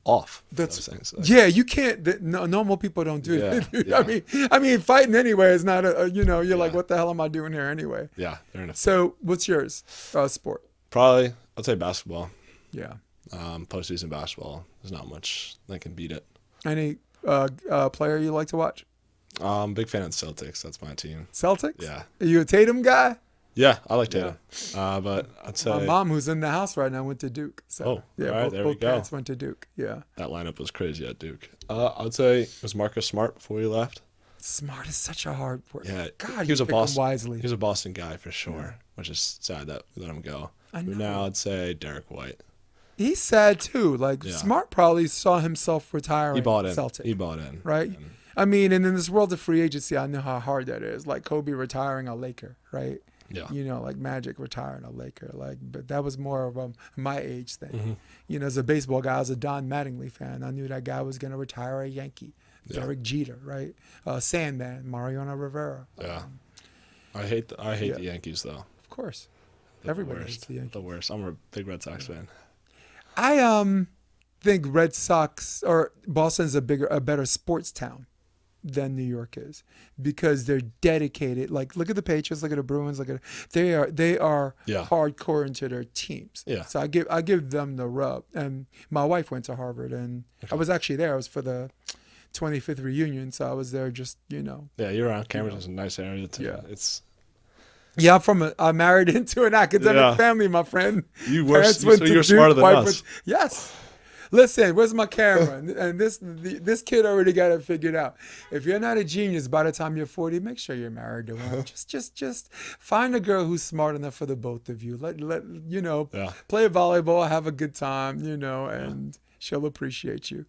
off. That's those things. yeah. You can't. Normal people don't do that. Yeah. I mean, fighting anyway is not you're like, what the hell am I doing here anyway? Yeah, they're in a... So what's yours? Sport. Probably, I'd say basketball. Yeah. Postseason basketball. There's not much that can beat it. Any player you like to watch? Big fan of the Celtics. That's my team. Celtics? Yeah. Are you a Tatum guy? Yeah, I like Tatum. But I'd say My mom, who's in the house right now, went to Duke. So, yeah, all right, there we both go. parents went to Duke. Yeah. that lineup was crazy at Duke. I'd say it was Marcus Smart before he left. Smart is such a hard word. Yeah, God, he was you a pick him Boston. wisely. He was a Boston guy for sure, which is sad that we let him go. I But know. now I'd say Derek White. He's sad too. Like Yeah. Smart probably saw himself retiring. He bought in. Celtic, He bought in. right? And I mean, and in this world of free agency, I know how hard that is. Like Kobe retiring a Laker, right? yeah. You know, like Magic retiring a Laker. Like, but that was more of a my age thing. Mm-hmm. You know, as a baseball guy, I was a Don Mattingly fan. I knew that guy was going to retire a Yankee. Yeah. Derek Jeter, right? Sandman, Mariano Rivera. Yeah. I hate yeah. the Yankees though. Of course. They're Everybody the hates worst. the Yankees. The worst. I'm a big Red Sox fan. I think Red Sox or Boston's a better sports town than New York is because they're dedicated. Like look at the Patriots, look at the Bruins, they are Yeah. hardcore into their teams. Yeah. So I give them the rub. And my wife went to Harvard, and I was actually there. I was for the 25th reunion, so I was there just Yeah, you're around. Cambridge is a nice area too. Yeah. It's Yeah, I'm married into an academic family, my friend. you were Parents so went to you're Duke, smarter than wife us. Yes. Listen, where's my camera? And this kid already got it figured out. If you're not a genius by the time you're 40, make sure you're married to one. Just find a girl who's smart enough for the both of you. Let Yeah. play volleyball, have a good time, and she'll appreciate you.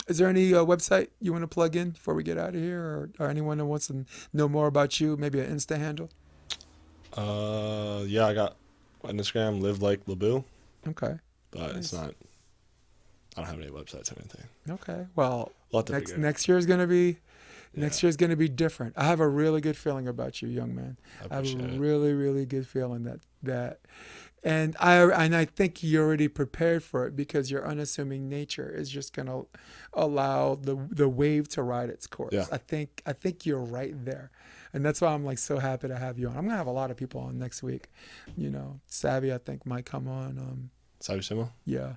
Is there any website you want to plug in before we get out of here, or anyone that wants to know more about you? Maybe an Insta handle. Yeah, I got on Instagram, live like LaBouliere, Okay. but Nice. it's not. I don't have any websites or anything. Okay. Well, We'll have to figure it out. next year's gonna be Yeah. next year's gonna be different. I have a really good feeling about you, young man. I I have appreciate a it. really, really good feeling that and I think you're already prepared for it because your unassuming nature is just gonna allow the wave to ride its course. Yeah. I think you're right there. And that's why I'm like so happy to have you on. I'm gonna have a lot of people on next week. Savvy I think might come on. Sabi Simo? Yeah.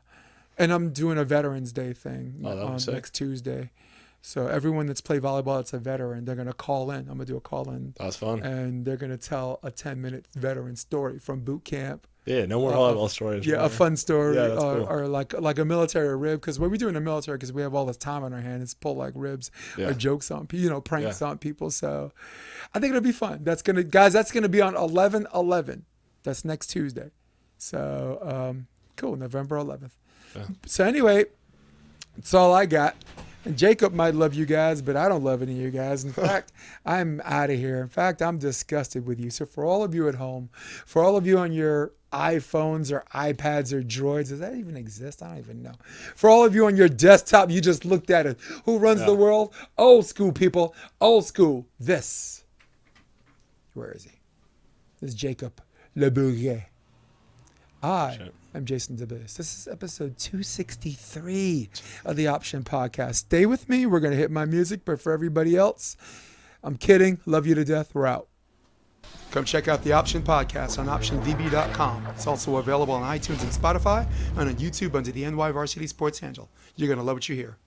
And I'm doing a Veterans Day thing Oh, that'll be on sick. next Tuesday. So everyone that's played volleyball that's a veteran, they're going to call in. I'm going to do a call in. That's fun. And they're going to tell a 10-minute veteran story from boot camp. Yeah, no more volleyball stories. Yeah, man. a fun story, Yeah, that's cool. or like a military rib. Because what we do in the military, because we have all this time on our hands, is pull like ribs Yeah. or jokes on, pranks on people. So I think it'll be fun. That's gonna be on 11/11. That's next Tuesday. So cool, November 11th. Yeah. So anyway, that's all I got. And Jacob might love you guys, but I don't love any of you guys. In fact, I'm out of here. In fact, I'm disgusted with you. So for all of you at home, for all of you on your iPhones or iPads or Droids, does that even exist? I don't even know. For all of you on your desktop, you just looked at it. Who runs the world? Old school people. Old school. Where is he? This is Jacob LaBouliere. I'm Jason DeBiss. This is episode 263 of the Option Podcast. Stay with me. We're going to hit my music, but for everybody else, I'm kidding. Love you to death. We're out. Come check out the Option Podcast on optionvb.com. It's also available on iTunes and Spotify and on YouTube under the NY Varsity Sports handle. You're going to love what you hear.